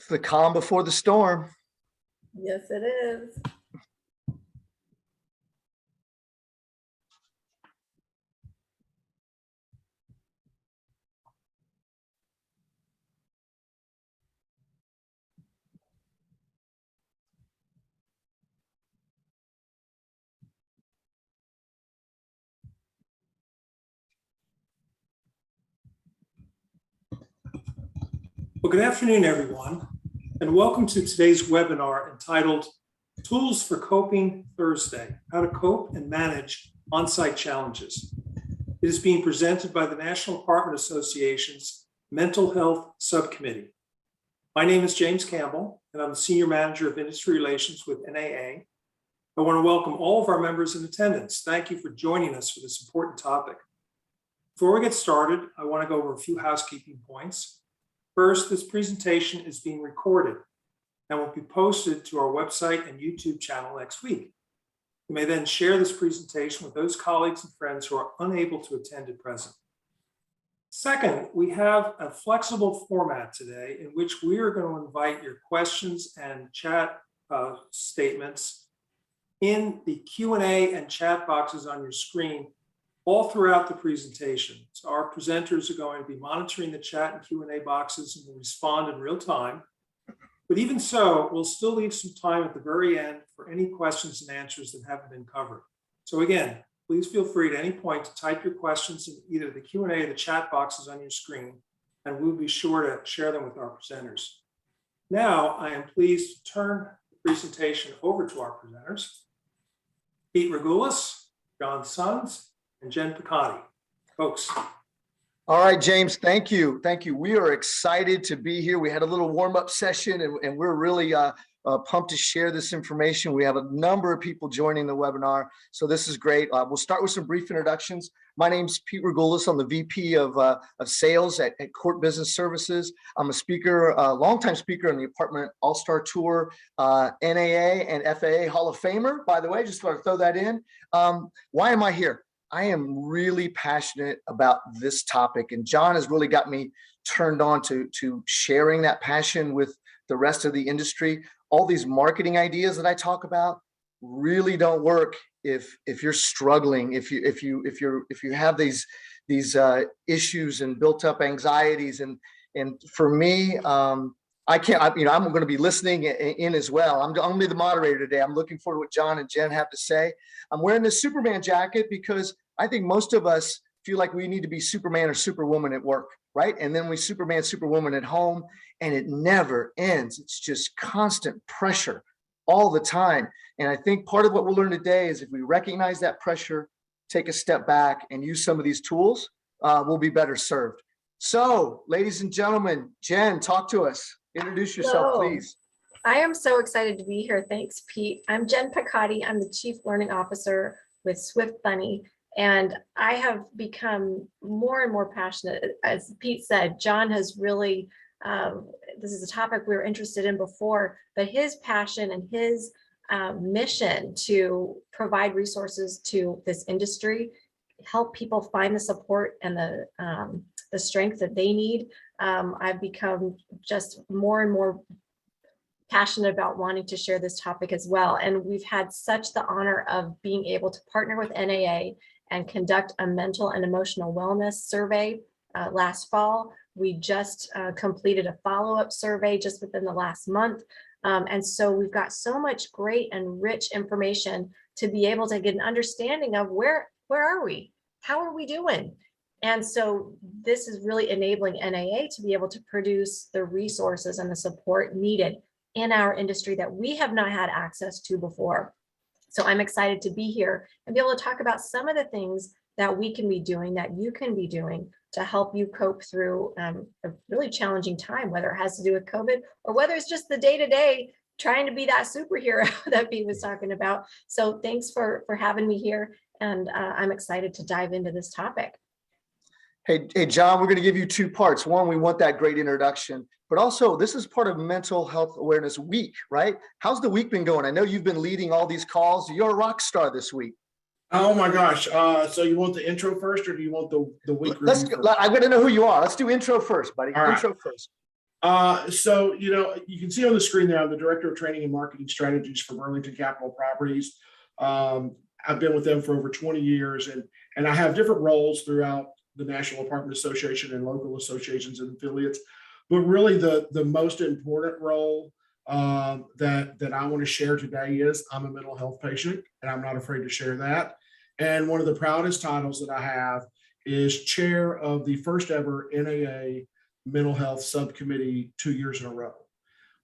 It's the calm before the storm. Yes, it is. Well, good afternoon, everyone, and welcome to today's webinar entitled Tools for Coping Thursday, How to Cope and Manage On-Site Challenges. It is being presented by the National Apartment Association's Mental Health Subcommittee. My name is James Campbell, and I'm the Senior Manager of Industry Relations with NAA. I want to welcome all of our members in attendance. Thank you for joining us for this important topic. Before we get started, I want to go over a few housekeeping points. First, this presentation is being recorded and will be posted to our website and YouTube channel next week. You may then share this presentation with those colleagues and friends who are unable to attend at present. Second, we have a flexible format today in which we are going to invite your questions and chat statements in the Q&A and chat boxes on your screen all throughout the presentation. So our presenters are going to be monitoring the chat and Q&A boxes and will respond in real time. But even so, we'll still leave some time at the very end for any questions and answers that haven't been covered. So again, please feel free at any point to type your questions in either the Q&A or the chat boxes on your screen, and we'll be sure to share them with our presenters. Now, I am pleased to turn the presentation over to our presenters, Pete Regules, John Sons, and Jen Picotti. Folks. All right, James, thank you. Thank you. We are excited to be here. We had a little warm-up session and we're really pumped to share this information. We have a number of people joining the webinar, so this is great. We'll start with some brief introductions. My name's Pete Regules. I'm the VP of Sales at CORT Business Services. I'm a speaker, longtime speaker on the Apartment All-Star Tour, NAA and FAA Hall of Famer, by the way, just want to throw that in. Why am I here? I am really passionate about this topic, and John has really got me turned on to sharing that passion with the rest of the industry. All these marketing ideas that I talk about really don't work if you're struggling, if you have these issues and built up anxieties, and for me, I can't. I'm going to be listening in as well. I'm going to be the moderator today. I'm looking forward to what John and Jen have to say. I'm wearing this Superman jacket because I think most of us feel like we need to be Superman or Superwoman at work, right? And then we Superman, Superwoman at home, and it never ends. It's just constant pressure all the time. And I think part of what we'll learn today is if we recognize that pressure, take a step back and use some of these tools, we'll be better served. So, ladies and gentlemen, Jen, talk to us. Introduce yourself, please. I am so excited to be here. Thanks, Pete. I'm Jen Picotti. I'm the Chief Learning Officer with Swift Bunny. And I have become more and more passionate. As Pete said, John has really, this is a topic we were interested in before, but his passion and his mission to provide resources to this industry, help people find the support and the strength that they need. I've become just more and more passionate about wanting to share this topic as well. And we've had such the honor of being able to partner with NAA and conduct a mental and emotional wellness survey last fall. We just completed a follow-up survey just within the last month. And so we've got so much great and rich information to be able to get an understanding of where are we? How are we doing? And so this is really enabling NAA to be able to produce the resources and the support needed in our industry that we have not had access to before. So I'm excited to be here and be able to talk about some of the things that we can be doing, that you can be doing to help you cope through a really challenging time, whether it has to do with COVID or whether it's just the day-to-day trying to be that superhero that Pete was talking about. So thanks for having me here. And I'm excited to dive into this topic. Hey, John, we're going to give you two parts. One, we want that great introduction, but also this is part of Mental Health Awareness Week, right? How's the week been going? I know you've been leading all these calls. You're a rock star this week. Oh my gosh. So you want the intro first or do you want the week? I'm going to know who you are. Let's do intro first, buddy. All right. Intro first. So, you can see on the screen there, I'm the Director of Training and Marketing Strategies for Burlington Capital Properties. I've been with them for over 20 years, and I have different roles throughout the National Apartment Association and local associations and affiliates. But really the most important role that I want to share today is I'm a mental health patient, and I'm not afraid to share that. And one of the proudest titles that I have is chair of the first ever NAA mental health subcommittee 2 years in a row.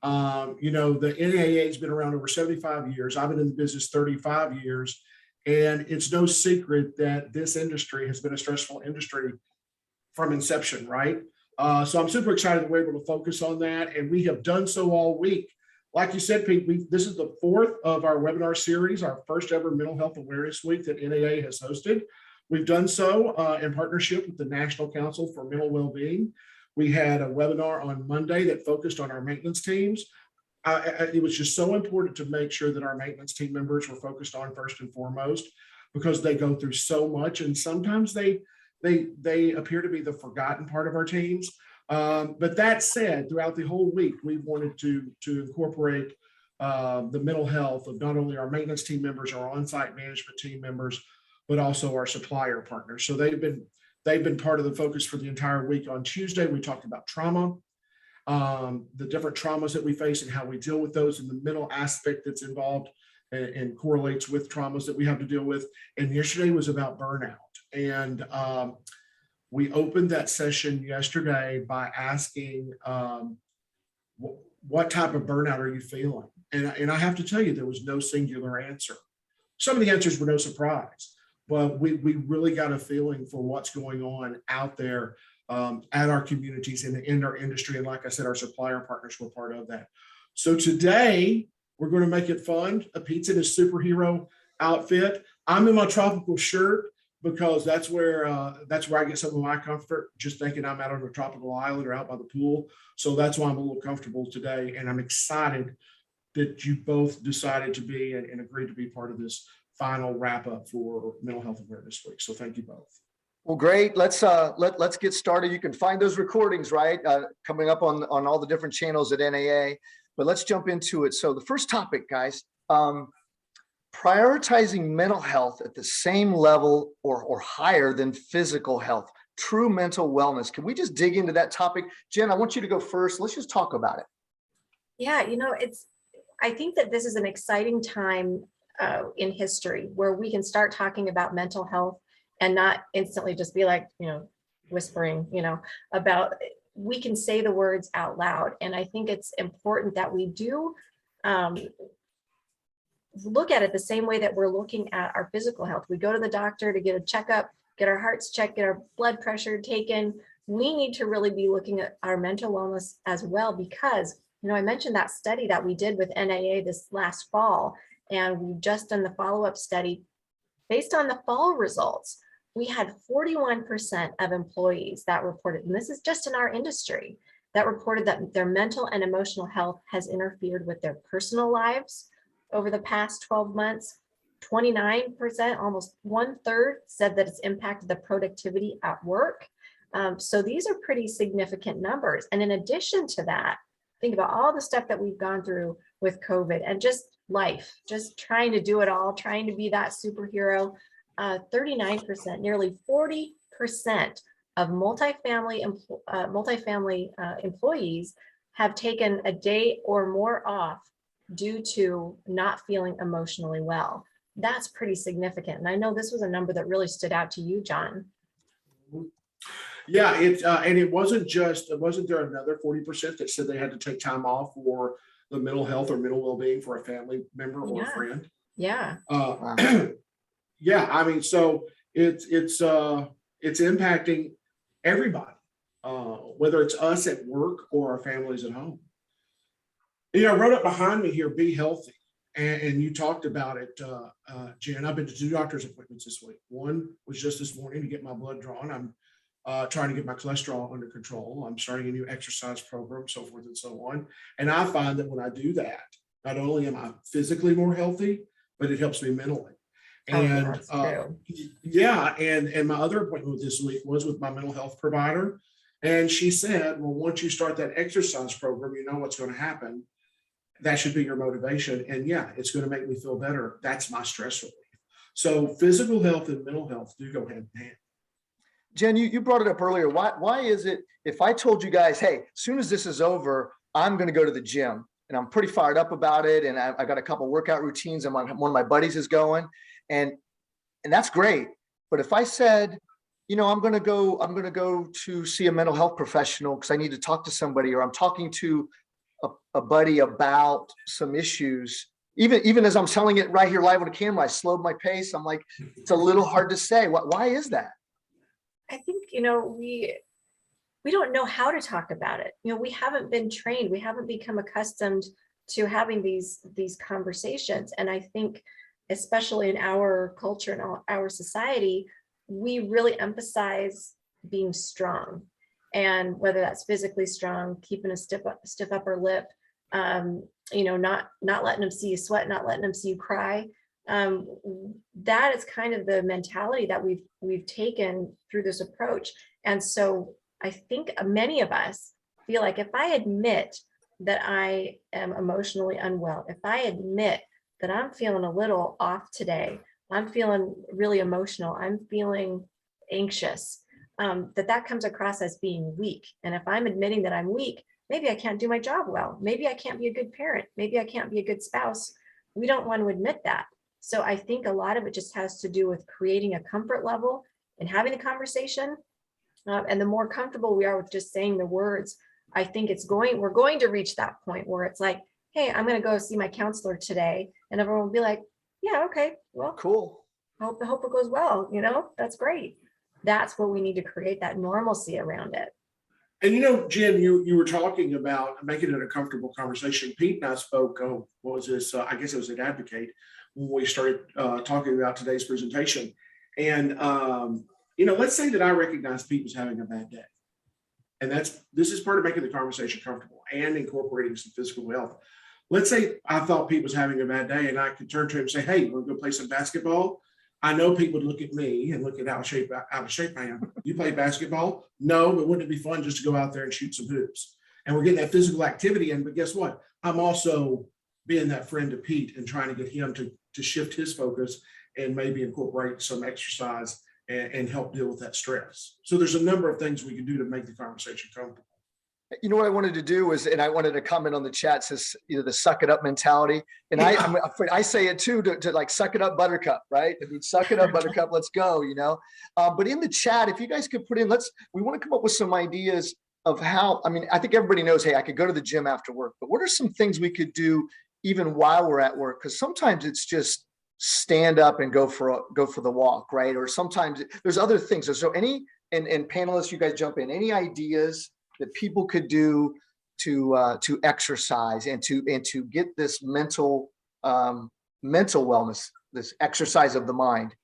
The NAA has been around over 75 years. I've been in the business 35 years, and it's no secret that this industry has been a stressful industry from inception, right? So I'm super excited that we're able to focus on that, and we have done so all week. Like you said, Pete, this is the fourth of our webinar series, our first ever Mental Health Awareness Week that NAA has hosted. We've done so in partnership with the National Council for Mental Wellbeing. We had a webinar on Monday that focused on our maintenance teams. It was just so important to make sure that our maintenance team members were focused on first and foremost, because they go through so much, and sometimes they appear to be the forgotten part of our teams. But that said, throughout the whole week, we wanted to incorporate the mental health of not only our maintenance team members, our on-site management team members, but also our supplier partners. So they've been part of the focus for the entire week. On Tuesday, we talked about trauma, the different traumas that we face and how we deal with those, and the mental aspect that's involved and correlates with traumas that we have to deal with. And yesterday was about burnout. And we opened that session yesterday by asking, what type of burnout are you feeling? And I have to tell you, there was no singular answer. Some of the answers were no surprise, but we really got a feeling for what's going on out there at our communities and in our industry. And like I said, our supplier partners were part of that. So today we're going to make it fun. Pete's in his superhero outfit. I'm in my tropical shirt because that's where I get some of my comfort, just thinking I'm out on a tropical island or out by the pool. So that's why I'm a little comfortable today. And I'm excited that you both decided to be and agreed to be part of this final wrap up for Mental Health Awareness Week. So thank you both. Well, great. Let's get started. You can find those recordings, right? Coming up on all the different channels at NAA, but let's jump into it. So the first topic, guys, prioritizing mental health at the same level or higher than physical health, true mental wellness. Can we just dig into that topic? Jen, I want you to go first. Let's just talk about it. Yeah, I think that this is an exciting time in history where we can start talking about mental health and not instantly just be like, whispering, about, we can say the words out loud. And I think it's important that we do look at it the same way that we're looking at our physical health. We go to the doctor to get a checkup, get our hearts checked, get our blood pressure taken. We need to really be looking at our mental wellness as well, because, I mentioned that study that we did with NAA this last fall, and we've just done the follow-up study. Based on the fall results, we had 41% of employees that reported, and this is just in our industry, that reported that their mental and emotional health has interfered with their personal lives over the past 12 months. 29%, almost 1/3, said that it's impacted the productivity at work. So these are pretty significant numbers. And in addition to that, think about all the stuff that we've gone through with COVID and just life, just trying to do it all, trying to be that superhero. 39%, nearly 40% of multifamily employees have taken a day or more off due to not feeling emotionally well. That's pretty significant. And I know this was a number that really stood out to you, John. Yeah, and it wasn't there another 40% that said they had to take time off for the mental health or mental well-being for a family member or a friend? Yeah. Yeah, I mean, so it's impacting everybody, whether it's us at work or our families at home. I wrote up behind me here, be healthy. And you talked about it, Jen. I've been to 2 doctor's appointments this week. One was just this morning to get my blood drawn. I'm trying to get my cholesterol under control. I'm starting a new exercise program, so forth and so on. And I find that when I do that, not only am I physically more healthy, but it helps me mentally. And yeah, and my other appointment this week was with my mental health provider. And she said, well, once you start that exercise program, you know what's going to happen. That should be your motivation. And yeah, it's going to make me feel better. That's my stress relief. So physical health and mental health do go hand in hand. Jen, you brought it up earlier. Why is it if I told you guys, hey, as soon as this is over, I'm going to go to the gym and I'm pretty fired up about it. And I got a couple workout routines and one of my buddies is going and that's great. But if I said, you know, I'm going to go to see a mental health professional because I need to talk to somebody, or I'm talking to a buddy about some issues, even as I'm telling it right here live on the camera, I slowed my pace. I'm like, it's a little hard to say. Why is that? I think, you know, we don't know how to talk about it. You know, we haven't been trained. We haven't become accustomed to having these conversations. And I think, especially in our culture and our society, we really emphasize being strong. And whether that's physically strong, keeping a stiff upper lip, you know, not letting them see you sweat, not letting them see you cry. That is kind of the mentality that we've taken through this approach. And so I think many of us feel like if I admit that I am emotionally unwell, if I admit that I'm feeling a little off today, I'm feeling really emotional, I'm feeling anxious, that comes across as being weak. And if I'm admitting that I'm weak, maybe I can't do my job well. Maybe I can't be a good parent. Maybe I can't be a good spouse. We don't want to admit that. So I think a lot of it just has to do with creating a comfort level and having a conversation. And the more comfortable we are with just saying the words, I think we're going to reach that point where it's like, hey, I'm going to go see my counselor today. And everyone will be like, yeah, okay, well, Cool. I hope it goes well. You know, that's great. That's what we need to create, that normalcy around it. And you know, Jen, you were talking about making it a comfortable conversation. Pete and I spoke, what was this? I guess it was at Advocate when we started talking about today's presentation. And, you know, let's say that I recognize Pete was having a bad day. And this is part of making the conversation comfortable and incorporating some physical health. Let's say I thought Pete was having a bad day and I could turn to him and say, hey, you want to go play some basketball? I know Pete would look at me and look at how out of shape I am. You play basketball? No, but wouldn't it be fun just to go out there and shoot some hoops? And we're getting that physical activity in, but guess what? I'm also being that friend to Pete and trying to get him to shift his focus and maybe incorporate some exercise and help deal with that stress. So there's a number of things we can do to make the conversation comfortable. You know what I wanted to do was, and I wanted to comment on the chat, says, you know, the suck it up mentality. And Yeah. I say it too, to like, suck it up, buttercup, right? I mean, suck it up, buttercup, let's go, you know? But in the chat, if you guys could put in, we want to come up with some ideas of how, I mean, I think everybody knows, hey, I could go to the gym after work, but what are some things we could do even while we're at work? Because sometimes it's just stand up and go for the walk, right? Or sometimes there's other things. So any, and panelists, you guys jump in, any ideas that people could do to exercise and to get this mental wellness, this exercise of the mind?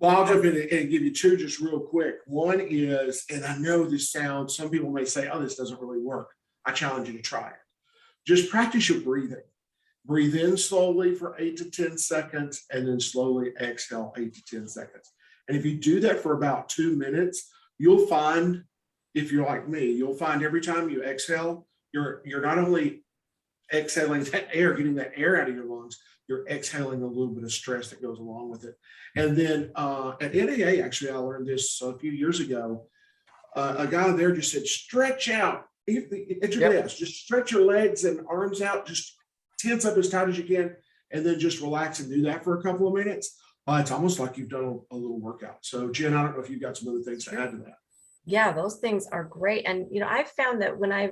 Well, I'll jump in and give you two just real quick. One is, and I know this sounds, some people may say, oh, this doesn't really work. I challenge you to try it. Just practice your breathing. Breathe in slowly for 8 to 10 seconds and then slowly exhale 8 to 10 seconds. And if you do that for about 2 minutes, you'll find, if you're like me, you'll find every time you exhale, you're not only exhaling that air, getting that air out of your lungs, you're exhaling a little bit of stress that goes along with it. And then at NAA, actually, I learned this a few years ago. A guy there just said, stretch out at your desk, just stretch your legs and arms out, just tense up as tight as you can, and then just relax and do that for a couple of minutes. It's almost like you've done a little workout. So Jen, I don't know if you've got some other things to add to that. Yeah, those things are great. And, you know, I've found that when I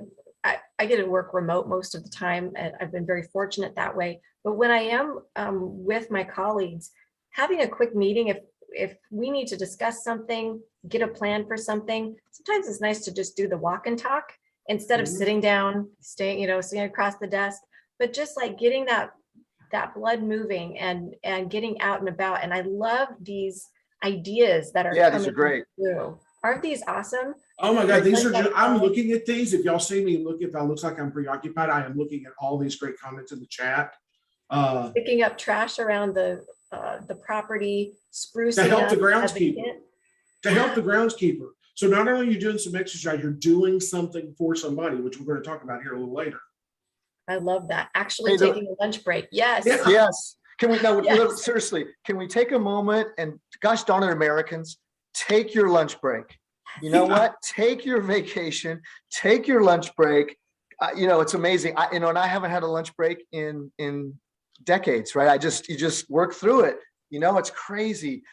get to work remote most of the time, and I've been very fortunate that way. But when I am with my colleagues, having a quick meeting, if we need to discuss something, get a plan for something, sometimes it's nice to just do the walk and talk instead of sitting down, sitting across the desk, but just like getting that blood moving and getting out and about. And I love these ideas that are these are great. Through. Aren't these awesome? Oh my God, these are just, I'm looking at these. If y'all see me if I look like I'm preoccupied, I am looking at all these great comments in the chat. Picking up trash around the property, sprucing to help up the groundskeeper. to help the groundskeeper. So not only are you doing some exercise, you're doing something for somebody, which we're going to talk about here a little later. I love that. Actually Hey, taking a lunch break. Yes. Yeah. Yes. Can we, no, Yes. seriously, can we take a moment and gosh darn it, Americans, take your lunch break. You know what? Take your vacation, take your lunch break. You know, it's amazing. And I haven't had a lunch break in decades, right? You just work through it. You know, it's crazy.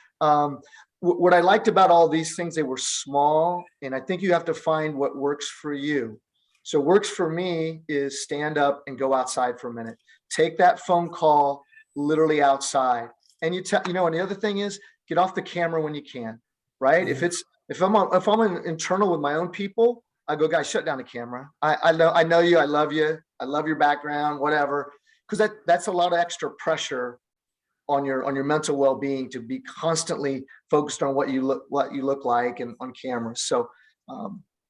What I liked about all these things, they were small, and I think you have to find what works for you. So works for me is stand up and go outside for a minute. Take that phone call literally outside. And you know, and the other thing is get off the camera when you can, right? If I'm in internal with my own people, I go, guys, shut down the camera. I know you, I love you, I love your background, whatever. Because that's a lot of extra pressure on your mental well-being to be constantly focused on what you look like and on camera. So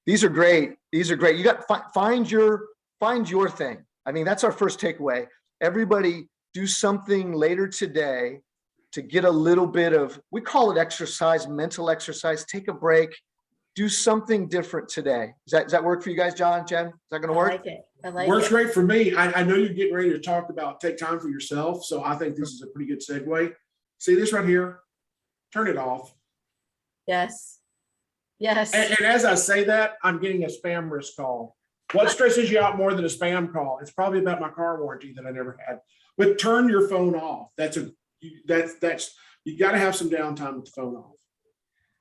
these are great. These are great. You got find your thing. I mean, that's our first takeaway. Everybody do something later today to get a little bit of, we call it exercise, mental exercise. Take a break. Do something different today. Does that work for you guys, John, Jen? Is that going to work? I like it. I like Works it. great for me. I know you're getting ready to talk about take time for yourself. So I think this is a pretty good segue. See this right here? Turn it off. Yes. Yes. And as I say that, I'm getting a spam risk call. What stresses you out more than a spam call? It's probably about my car warranty that I never had. But turn your phone off. You got to have some downtime with the phone off.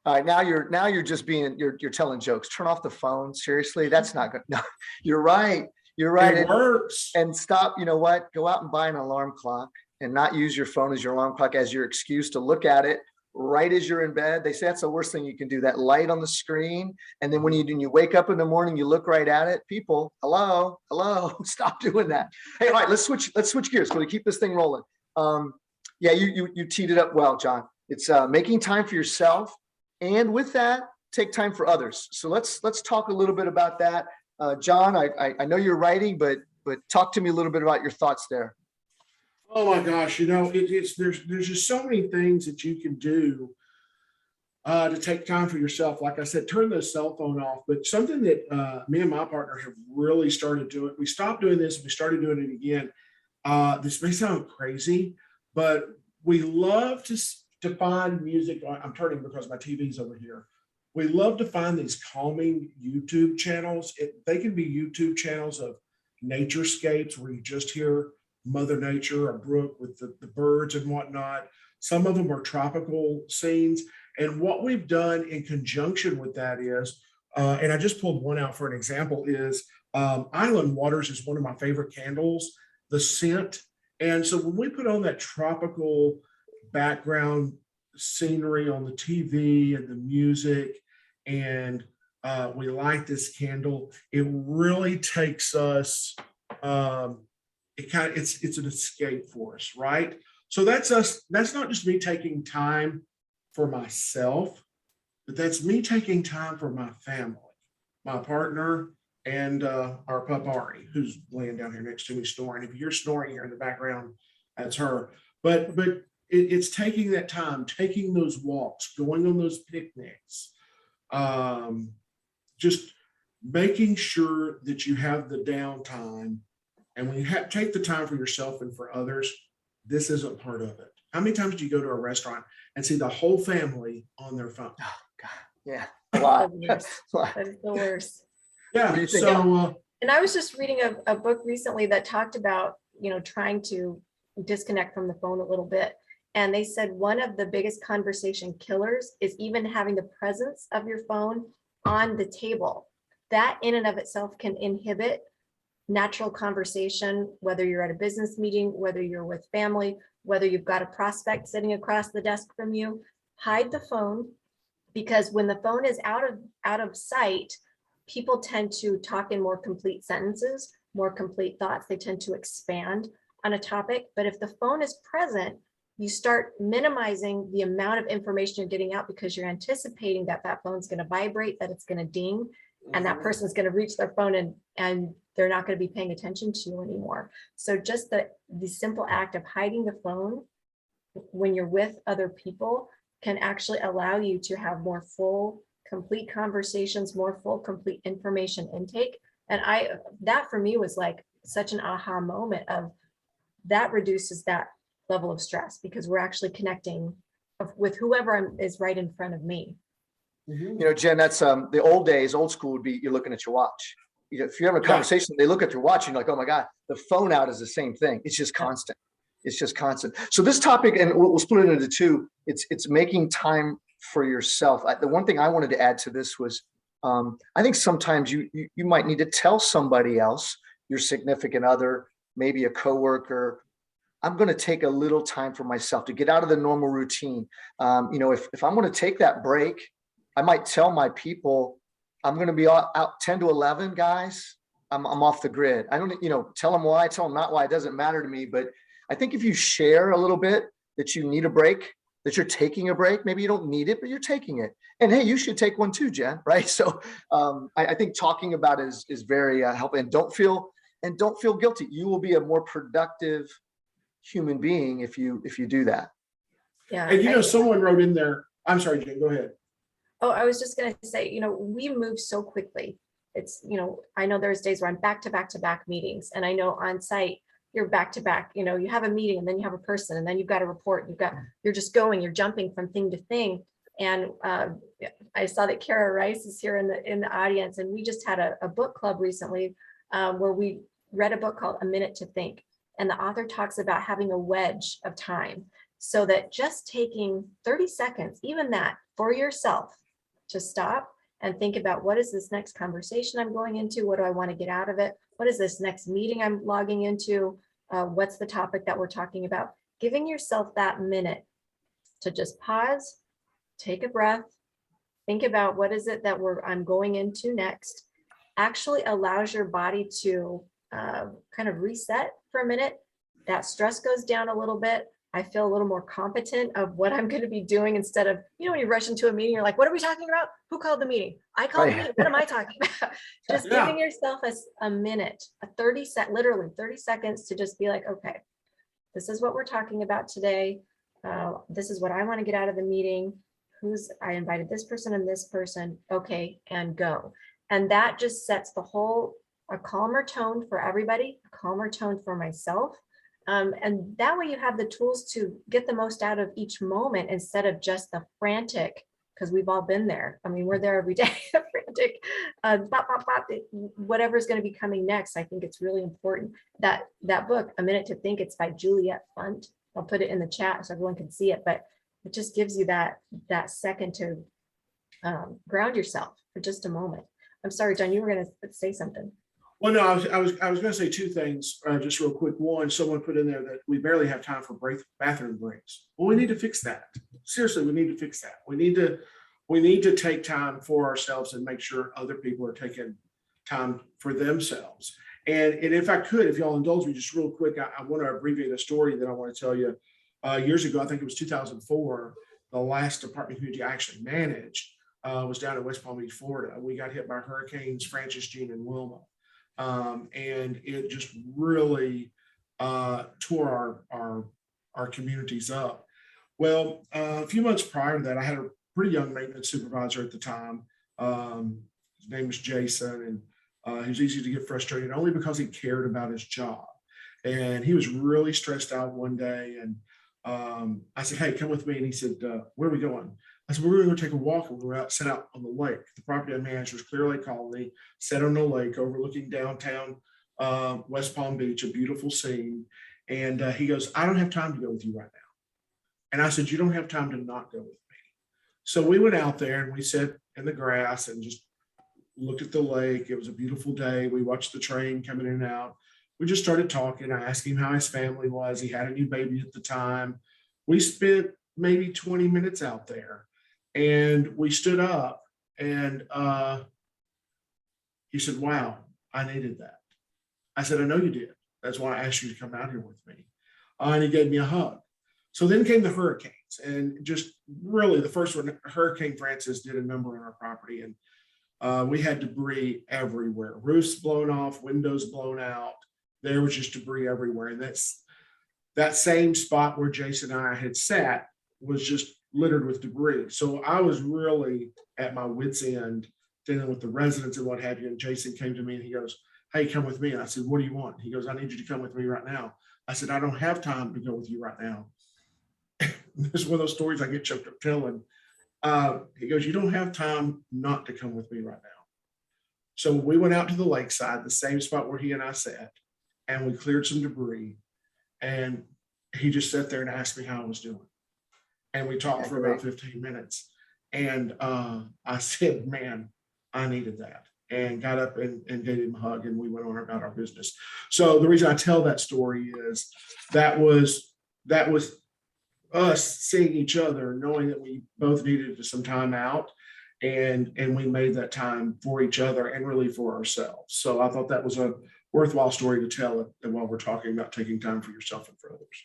All right, now you're just you're telling jokes. Turn off the phone. Seriously, that's not good. No, you're right. You're right. It works. And stop. You know what? Go out and buy an alarm clock and not use your phone as your alarm clock as your excuse to look at it right as you're in bed. They say that's the worst thing you can do. That light on the screen, and then when you wake up in the morning, you look right at it. People, hello, stop doing that. Hey, all right, let's switch gears. Can we keep this thing rolling? Yeah, you teed it up well, John. It's making time for yourself. And with that, take time for others. So let's talk a little bit about that. John, I know you're writing, but talk to me a little bit about your thoughts there. Oh my gosh, you know, there's just so many things that you can do to take time for yourself. Like I said, turn the cell phone off. But something that me and my partner have really started doing, we stopped doing this, we started doing it again. This may sound crazy, but we love to find music. I'm turning because my TV's over here. We love to find these calming YouTube channels. They can be YouTube channels of naturescapes where you just hear Mother Nature, a brook with the birds and whatnot. Some of them are tropical scenes. And what we've done in conjunction with that is, and I just pulled one out for an example, is Island Waters is one of my favorite candles, the scent. And so when we put on that tropical background scenery on the TV and the music, and we light this candle, it really takes us, it's an escape for us, right? So that's us. That's not just me taking time for myself, but that's me taking time for my family, my partner, and our pup Ari, who's laying down here next to me snoring. If you're snoring here in the background, that's her. But it's taking that time, taking those walks, going on those picnics, just making sure that you have the downtime. And when you take the time for yourself and for others, this isn't part of it. How many times do you go to a restaurant and see the whole family on their phone? Oh God, yeah, a lot. That is the worst. Yeah. So, and I was just reading a book recently that talked about, trying to disconnect from the phone a little bit. And they said one of the biggest conversation killers is even having the presence of your phone on the table. That in and of itself can inhibit natural conversation, whether you're at a business meeting, whether you're with family, whether you've got a prospect sitting across the desk from you. Hide the phone, because when the phone is out of sight, people tend to talk in more complete sentences, more complete thoughts. They tend to expand on a topic. But if the phone is present, you start minimizing the amount of information you're getting out because you're anticipating that phone's going to vibrate, that it's going to ding, and that person's going to reach their phone and they're not going to be paying attention to you anymore. So just the simple act of hiding the phone when you're with other people can actually allow you to have more full, complete conversations, more full, complete information intake. And that for me was like such an aha moment of that reduces that level of stress because we're actually connecting with whoever is right in front of me. You know, Jen, that's the old days, old school would be you're looking at your watch. You know, if you're having a conversation, they look at your watch and you're like, oh my God, the phone out is the same thing. It's just constant. It's just constant. So this topic, and we'll split it into two, it's making time for yourself. The one thing I wanted to add to this was, I think sometimes you might need to tell somebody else, your significant other, maybe a coworker, I'm going to take a little time for myself to get out of the normal routine. You know, if I'm going to take that break, I might tell my people, I'm going to be out 10 to 11, guys. I'm off the grid. I don't, you know, tell them why, tell them not why. It doesn't matter to me. But I think if you share a little bit that you need a break, that you're taking a break, maybe you don't need it, but you're taking it. And hey, you should take one too, Jen, right? So I think talking about it is very helpful. And don't feel guilty. You will be a more productive human being if you do that. Yeah. And you know, someone wrote in there, I'm sorry, Jane, go ahead. Oh, I was just going to say, you know, we move so quickly. It's, you know, I know there's days where I'm back to back meetings, and I know on site you're back to back, you know, you have a meeting and then you have a person and then you've got a report, you're just going, you're jumping from thing to thing. And I saw that Kara Rice is here in the audience, and we just had a book club recently where we read a book called A Minute to Think. And the author talks about having a wedge of time so that just taking 30 seconds, even that for yourself, to stop and think about what is this next conversation I'm going into? What do I want to get out of it? What is this next meeting I'm logging into? What's the topic that we're talking about? Giving yourself that minute to just pause, take a breath, think about what is it that I'm going into next, actually allows your body to kind of reset for a minute. That stress goes down a little bit. I feel a little more competent of what I'm going to be doing instead of, you know, when you rush into a meeting, you're like, what are we talking about? Who called the meeting? I called the meeting. What am I talking about? Just giving yourself a minute, literally 30 seconds to just be like, okay, this is what we're talking about today. This is what I want to get out of the meeting. I invited this person and this person. Okay, and go. And that just sets a calmer tone for everybody, a calmer tone for myself. And that way you have the tools to get the most out of each moment instead of just the frantic, because we've all been there. I mean, we're there every day, frantic, whatever's going to be coming next. I think it's really important that book, A Minute to Think, it's by Juliet Funt. I'll put it in the chat so everyone can see it, but it just gives you that second to ground yourself for just a moment. I'm sorry, John, you were going to say something. Well, no, I was going to say two things, just real quick. One, someone put in there that we barely have time for bathroom breaks. Well, we need to fix that. Seriously, we need to fix that. We need to take time for ourselves and make sure other people are taking time for themselves. And if I could, if y'all indulge me just real quick, I want to abbreviate a story that I want to tell you. Years ago, I think it was 2004, the last department community I actually managed was down in West Palm Beach, Florida. We got hit by hurricanes Francis, Jean, and Wilma. And it just really tore our communities up. Well, a few months prior to that, I had a pretty young maintenance supervisor at the time. His name was Jason, and he was easy to get frustrated only because he cared about his job. And he was really stressed out one day. And I said, hey, come with me. And he said, where are we going? I said, we're going to go take a walk. And we were set out on the lake. The property I managed was Clear Lake Colony, set on the lake overlooking downtown West Palm Beach, a beautiful scene. And he goes, I don't have time to go with you right now. And I said, you don't have time to not go with me. So we went out there and we sat in the grass and just looked at the lake. It was a beautiful day. We watched the train coming in and out. We just started talking. I asked him how his family was. He had a new baby at the time. We spent maybe 20 minutes out there. And we stood up and he said, wow, I needed that. I said, I know you did. That's why I asked you to come out here with me. And he gave me a hug. So then came the hurricanes, and just really the first one, Hurricane Francis, did a number on our property. And we had debris everywhere, roofs blown off, windows blown out. There was just debris everywhere. And that same spot where Jason and I had sat was just littered with debris. So I was really at my wit's end dealing with the residents and what have you. And Jason came to me and he goes, "Hey, come with me." And I said, "What do you want?" He goes, "I need you to come with me right now." I said, "I don't have time to go with you right now." This is one of those stories I get choked up telling. He goes, "You don't have time not to come with me right now." So we went out to the lakeside, the same spot where he and I sat, and we cleared some debris. And he just sat there and asked me how I was doing. And we talked for about 15 minutes. And I said, "Man, I needed that." And got up and gave him a hug, and we went on about our business. So the reason I tell that story is that was us seeing each other, knowing that we both needed some time out, and we made that time for each other and really for ourselves. So I thought that was a worthwhile story to tell while we're talking about taking time for yourself and for others.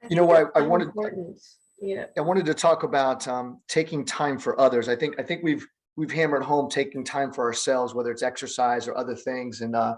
You know what, I wanted, Important. Yeah. I wanted to talk about taking time for others. I think we've hammered home taking time for ourselves, whether it's exercise or other things. And but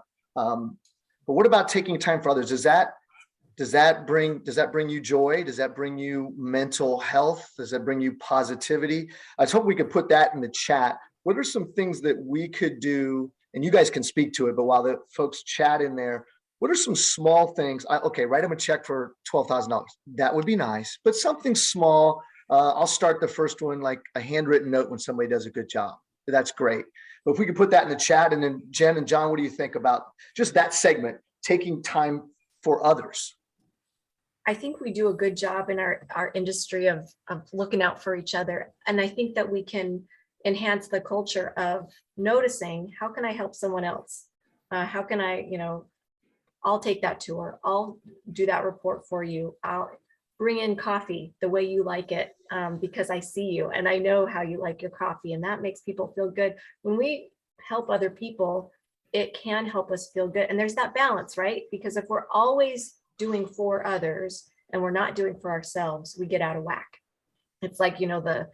what about taking time for others? Does that bring you joy? Does that bring you mental health? Does that bring you positivity? I was hoping we could put that in the chat. What are some things that we could do? And you guys can speak to it, but while the folks chat in there, what are some small things? Okay, write them a check for $12,000. That would be nice, but something small. I'll start the first one, like a handwritten note when somebody does a good job. That's great. But if we could put that in the chat, and then Jen and John, what do you think about just that segment, taking time for others? I think we do a good job in our industry of looking out for each other. And I think that we can enhance the culture of noticing, how can I help someone else? How can I, I'll take that tour. I'll do that report for you. I'll bring in coffee the way you like it, because I see you and I know how you like your coffee, and that makes people feel good. When we help other people, it can help us feel good. And there's that balance, right? Because if we're always doing for others and we're not doing for ourselves, we get out of whack. It's like, the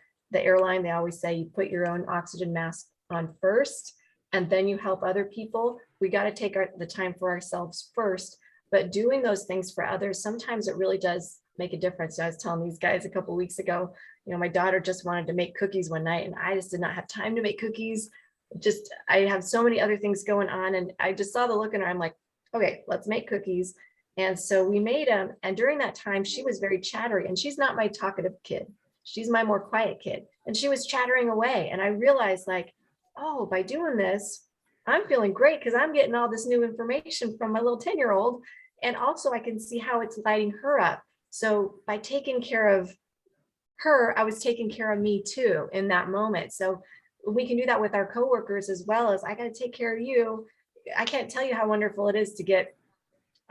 airline, they always say you put your own oxygen mask on first, and then you help other people. We got to take the time for ourselves first, but doing those things for others, sometimes it really does make a difference. I was telling these guys a couple of weeks ago, my daughter just wanted to make cookies one night, and I just did not have time to make cookies. I have so many other things going on, and I just saw the look in her. I'm like, okay, let's make cookies. And so we made them. And during that time, she was very chattery, and she's not my talkative kid. She's my more quiet kid. And she was chattering away. And I realized, like, oh, by doing this, I'm feeling great because I'm getting all this new information from my little 10-year-old. And also I can see how it's lighting her up. So by taking care of her, I was taking care of me too in that moment. So we can do that with our coworkers as well. As I got to take care of you. I can't tell you how wonderful it is to get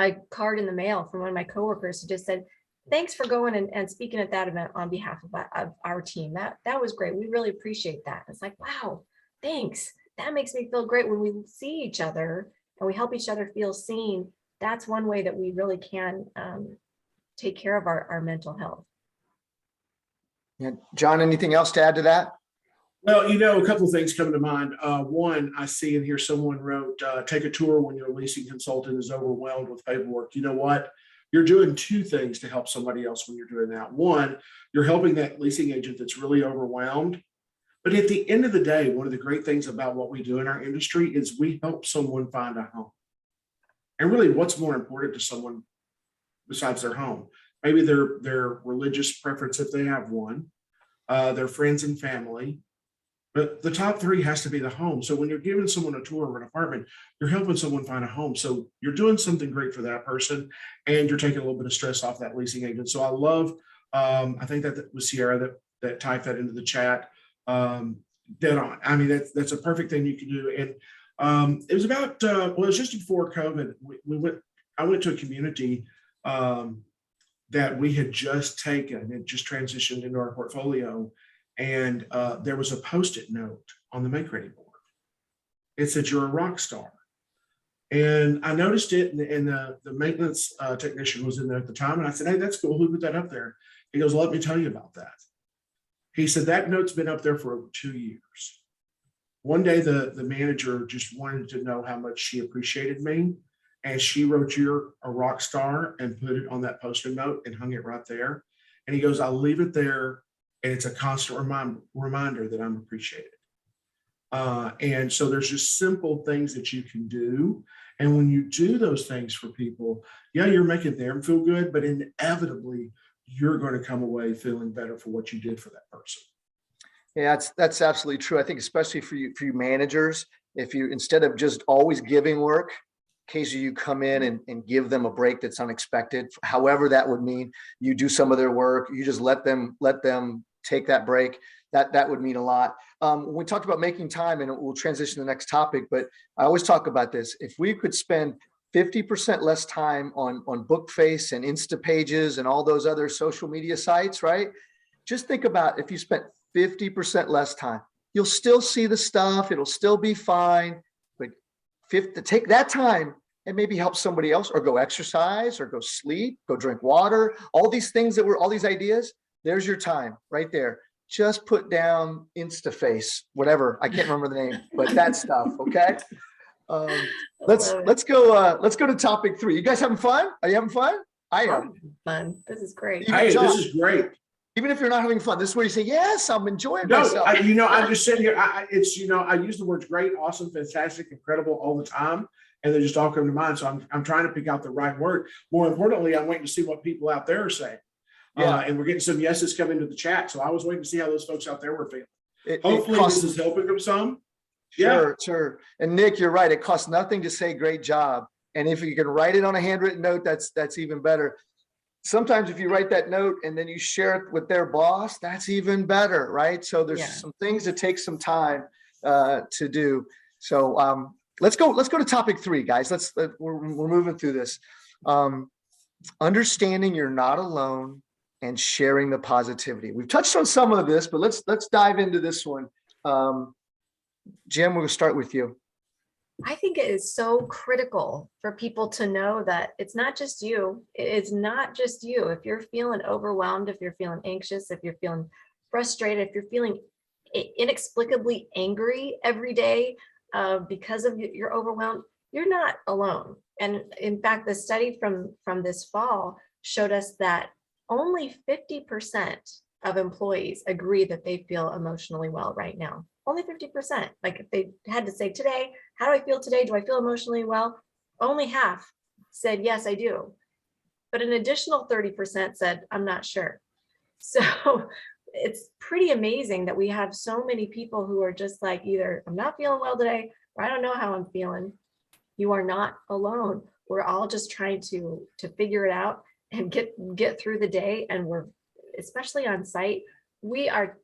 a card in the mail from one of my coworkers who just said, "Thanks for going and speaking at that event on behalf of our team. That was great. We really appreciate that." It's like, wow, thanks. That makes me feel great when we see each other and we help each other feel seen. That's one way that we really can take care of our mental health. Yeah. John, anything else to add to that? Well, a couple of things come to mind. One, I see in here someone wrote, take a tour when your leasing consultant is overwhelmed with paperwork. You know what? You're doing two things to help somebody else when you're doing that. One, you're helping that leasing agent that's really overwhelmed. But at the end of the day, one of the great things about what we do in our industry is we help someone find a home. And really, what's more important to someone besides their home? Maybe their religious preference, if they have one, their friends and family. But the top three has to be the home. So when you're giving someone a tour of an apartment, you're helping someone find a home. So you're doing something great for that person, and you're taking a little bit of stress off that leasing agent. So I love, I think that was Sierra that typed that into the chat. Dead on. I mean, that's a perfect thing you can do. And it was about, it was just before COVID. I went to a community that we had just taken. It just transitioned into our portfolio. And there was a Post-it note on the make ready board. It said, "You're a rock star." And I noticed it, and the maintenance technician was in there at the time. And I said, "Hey, that's cool. Who put that up there?" He goes, "Let me tell you about that." He said, "That note's been up there for over 2 years. One day, the manager just wanted to know how much she appreciated me. And she wrote, 'You're a rock star,' and put it on that Post-it note and hung it right there." And he goes, "I'll leave it there and it's a constant reminder that I'm appreciated. And so there's just simple things that you can do. And when you do those things for people, yeah, you're making them feel good, but inevitably you're going to come away feeling better for what you did for that person. Yeah, that's absolutely true. I think especially for you managers, if you, instead of just always giving work, occasionally you come in and give them a break that's unexpected, however that would mean. You do some of their work, you just let them take that break. That would mean a lot. We talked about making time, and we'll transition to the next topic, but I always talk about this. If we could spend 50% less time on Bookface and Insta pages and all those other social media sites, right? Just think about if you spent 50% less time, you'll still see the stuff. It'll still be fine. But take that time and maybe help somebody else, or go exercise, or go sleep, go drink water, all these things all these ideas, there's your time right there. Just put down Instaface, whatever. I can't remember the name, but that stuff. Okay. Let's go to topic 3. You guys having fun? Are you having fun? I am. Fun. This is great. Hey, this is great. Even if you're not having fun, this is where you say, yes, I'm enjoying No, myself. I'm just sitting here. I use the words great, awesome, fantastic, incredible all the time, and they just all come to mind. So I'm trying to pick out the right word. More importantly, I'm waiting to see what people out there are saying. Yeah. And we're getting some yeses come into the chat. So I was waiting to see how those folks out there were feeling. Hopefully this is helping them some. Sure. And Nick, you're right. It costs nothing to say great job. And if you can write it on a handwritten note, that's even better. Sometimes if you write that note and then you share it with their boss, that's even better, right? So there's some things that take some time to do. So let's go to topic 3, guys. We're moving through this. Understanding you're not alone and sharing the positivity. We've touched on some of this, but let's dive into this one. Jim, we'll start with you. I think it is so critical for people to know that it's not just you. It's not just you. If you're feeling overwhelmed, if you're feeling anxious, if you're feeling frustrated, if you're feeling inexplicably angry every day because of you're overwhelmed, you're not alone. And in fact, the study from this fall showed us that only 50% of employees agree that they feel emotionally well right now. Only 50%. Like if they had to say today, how do I feel today? Do I feel emotionally well? Only half said, yes, I do. But an additional 30% said, I'm not sure. So it's pretty amazing that we have so many people who are just like, either I'm not feeling well today, or I don't know how I'm feeling. You are not alone. We're all just trying to figure it out and get through the day. And we're, especially on site, we are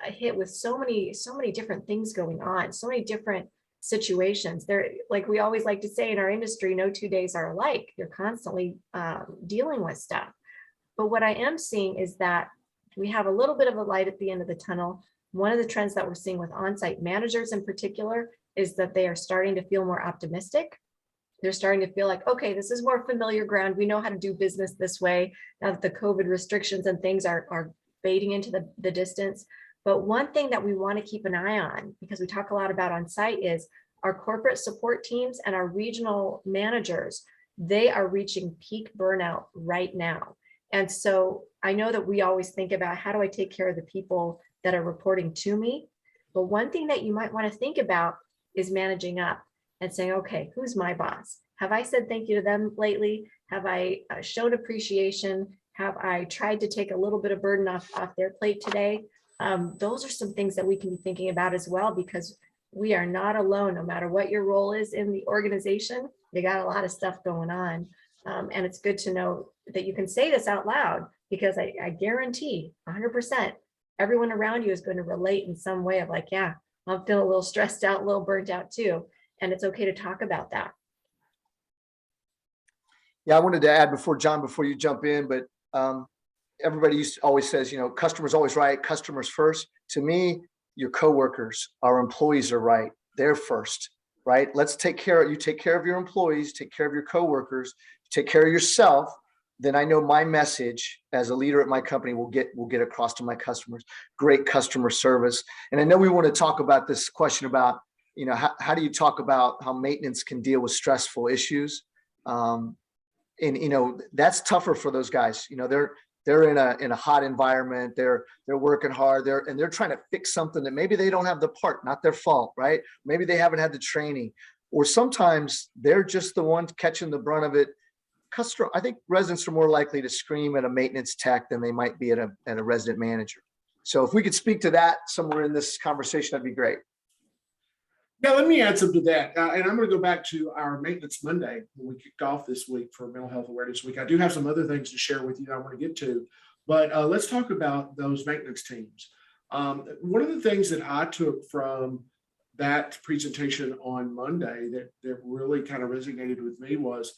hit with so many different things going on, so many different situations. There, like we always like to say in our industry, no 2 days are alike. You're constantly dealing with stuff. But what I am seeing is that we have a little bit of a light at the end of the tunnel. One of the trends that we're seeing with on-site managers in particular is that they are starting to feel more optimistic. They're starting to feel like, okay, this is more familiar ground. We know how to do business this way now that the COVID restrictions and things are fading into the distance. But one thing that we want to keep an eye on, because we talk a lot about on site, is our corporate support teams and our regional managers. They are reaching peak burnout right now. And so I know that we always think about, how do I take care of the people that are reporting to me? But one thing that you might want to think about is managing up and saying, okay, who's my boss? Have I said thank you to them lately? Have I shown appreciation? Have I tried to take a little bit of burden off their plate today? Those are some things that we can be thinking about as well, because we are not alone. No matter what your role is in the organization, you got a lot of stuff going on. And it's good to know that you can say this out loud, because I guarantee 100% everyone around you is going to relate in some way of like, yeah, I'm feeling a little stressed out, a little burnt out too. And it's okay to talk about that. Yeah, I wanted to add before you jump in, but everybody always says, customers always right, customers first. To me, your coworkers, our employees are right. They're first, right? Let's take care of your employees, take care of your coworkers, take care of yourself. Then I know my message as a leader at my company will get across to my customers. Great customer service. And I know we want to talk about this question about, how do you talk about how maintenance can deal with stressful issues? And that's tougher for those guys. they're in a hot environment. They're working hard. They're trying to fix something that maybe they don't have the part, not their fault, right? Maybe they haven't had the training, or sometimes they're just the ones catching the brunt of it. I think residents are more likely to scream at a maintenance tech than they might be at a resident manager. So if we could speak to that somewhere in this conversation, that'd be great. Yeah, let me add something to that. And I'm going to go back to our Maintenance Monday when we kicked off this week for Mental Health Awareness Week. I do have some other things to share with you that I want to get to, but let's talk about those maintenance teams. One of the things that I took from that presentation on Monday that really kind of resonated with me was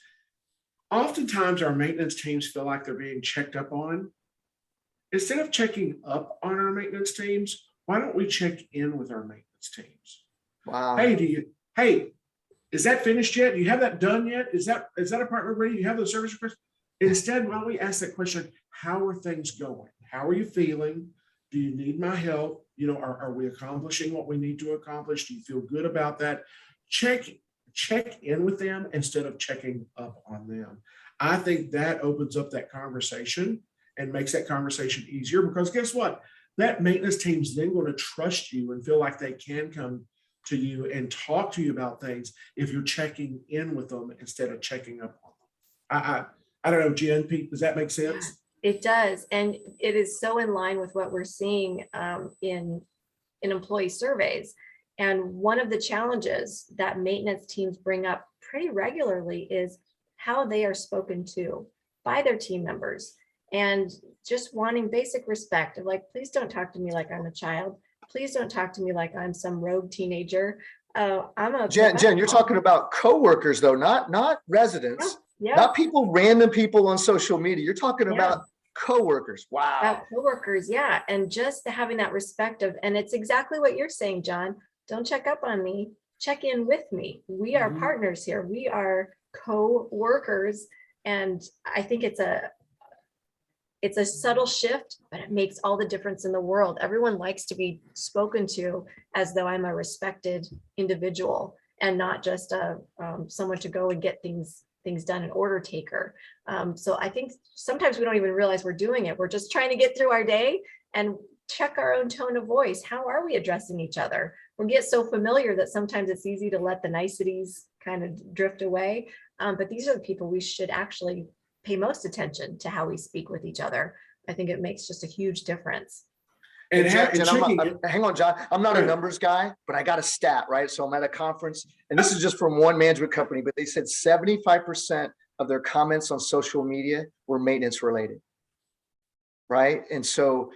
oftentimes our maintenance teams feel like they're being checked up on. Instead of checking up on our maintenance teams, why don't we check in with our maintenance teams? Wow. Hey, is that finished yet? Do you have that done yet? Is that apartment ready? Do you have the service request? Instead, why don't we ask that question, how are things going? How are you feeling? Do you need my help? Are we accomplishing what we need to accomplish? Do you feel good about that? Check in with them instead of checking up on them. I think that opens up that conversation and makes that conversation easier, because guess what? That maintenance team's then going to trust you and feel like they can come to you and talk to you about things if you're checking in with them instead of checking up on them. I don't know, Jen, Pete, does that make sense? It does. And it is so in line with what we're seeing in employee surveys. And one of the challenges that maintenance teams bring up pretty regularly is how they are spoken to by their team members, and just wanting basic respect of like, please don't talk to me like I'm a child. Please don't talk to me like I'm some rogue teenager. I'm a Jen, you're talking about coworkers though, not residents, yeah. not random people on social media. You're talking about coworkers. Wow. About coworkers, yeah. And just having that respect of, and it's exactly what you're saying, John. Don't check up on me, check in with me. We are partners here. We are co-workers. And I think it's a subtle shift, but it makes all the difference in the world. Everyone likes to be spoken to as though I'm a respected individual and not just someone to go and get things done, an order taker. So I think sometimes we don't even realize we're doing it. We're just trying to get through our day and check our own tone of voice. How are we addressing each other? We get so familiar that sometimes it's easy to let the niceties kind of drift away. But these are the people we should actually pay most attention to, how we speak with each other. I think it makes just a huge difference. And hang on, John. I'm not a numbers guy, but I got a stat, right? So I'm at a conference, and this is just from one management company, but they said 75% of their comments on social media were maintenance related, right? And so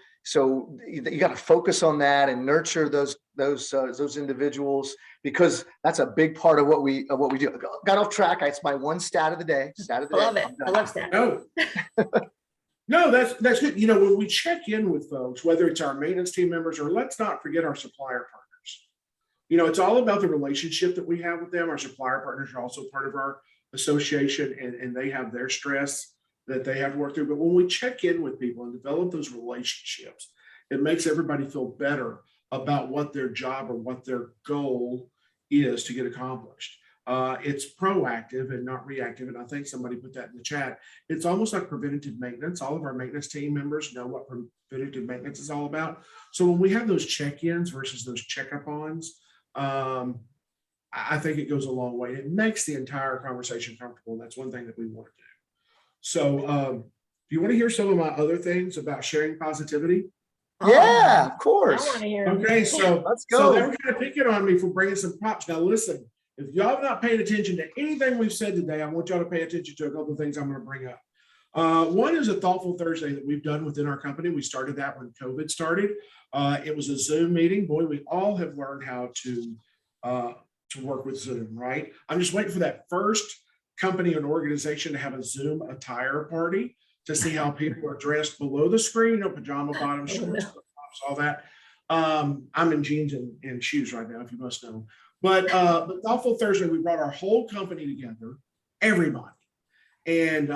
you got to focus on that and nurture those individuals, because that's a big part of what we do. Got off track. It's my one stat of the day. I love it. I love that. No, that's good. When we check in with folks, whether it's our maintenance team members, or let's not forget our supplier partners. It's all about the relationship that we have with them. Our supplier partners are also part of our association, and they have their stress that they have to work through. But when we check in with people and develop those relationships, it makes everybody feel better about what their job or what their goal is to get accomplished. It's proactive and not reactive. And I think somebody put that in the chat. It's almost like preventative maintenance. All of our maintenance team members know what preventative maintenance is all about. So when we have those check-ins versus those check-up-ons, I think it goes a long way. It makes the entire conversation comfortable. And that's one thing that we want to do. So do you want to hear some of my other things about sharing positivity? Yeah, of course. I want to hear. Okay, so let's go. So they're kind of picking on me for bringing some props. Now listen, if y'all have not paid attention to anything we've said today, I want y'all to pay attention to a couple of things I'm going to bring up. One is a Thoughtful Thursday that we've done within our company. We started that when COVID started. It was a Zoom meeting. Boy, we all have learned how to work with Zoom, right? I'm just waiting for that first company and organization to have a Zoom attire party to see how people are dressed below the screen, pajama bottoms, shorts, tops, all that. I'm in jeans and shoes right now, if you must know. But Thoughtful Thursday, we brought our whole company together, everybody. And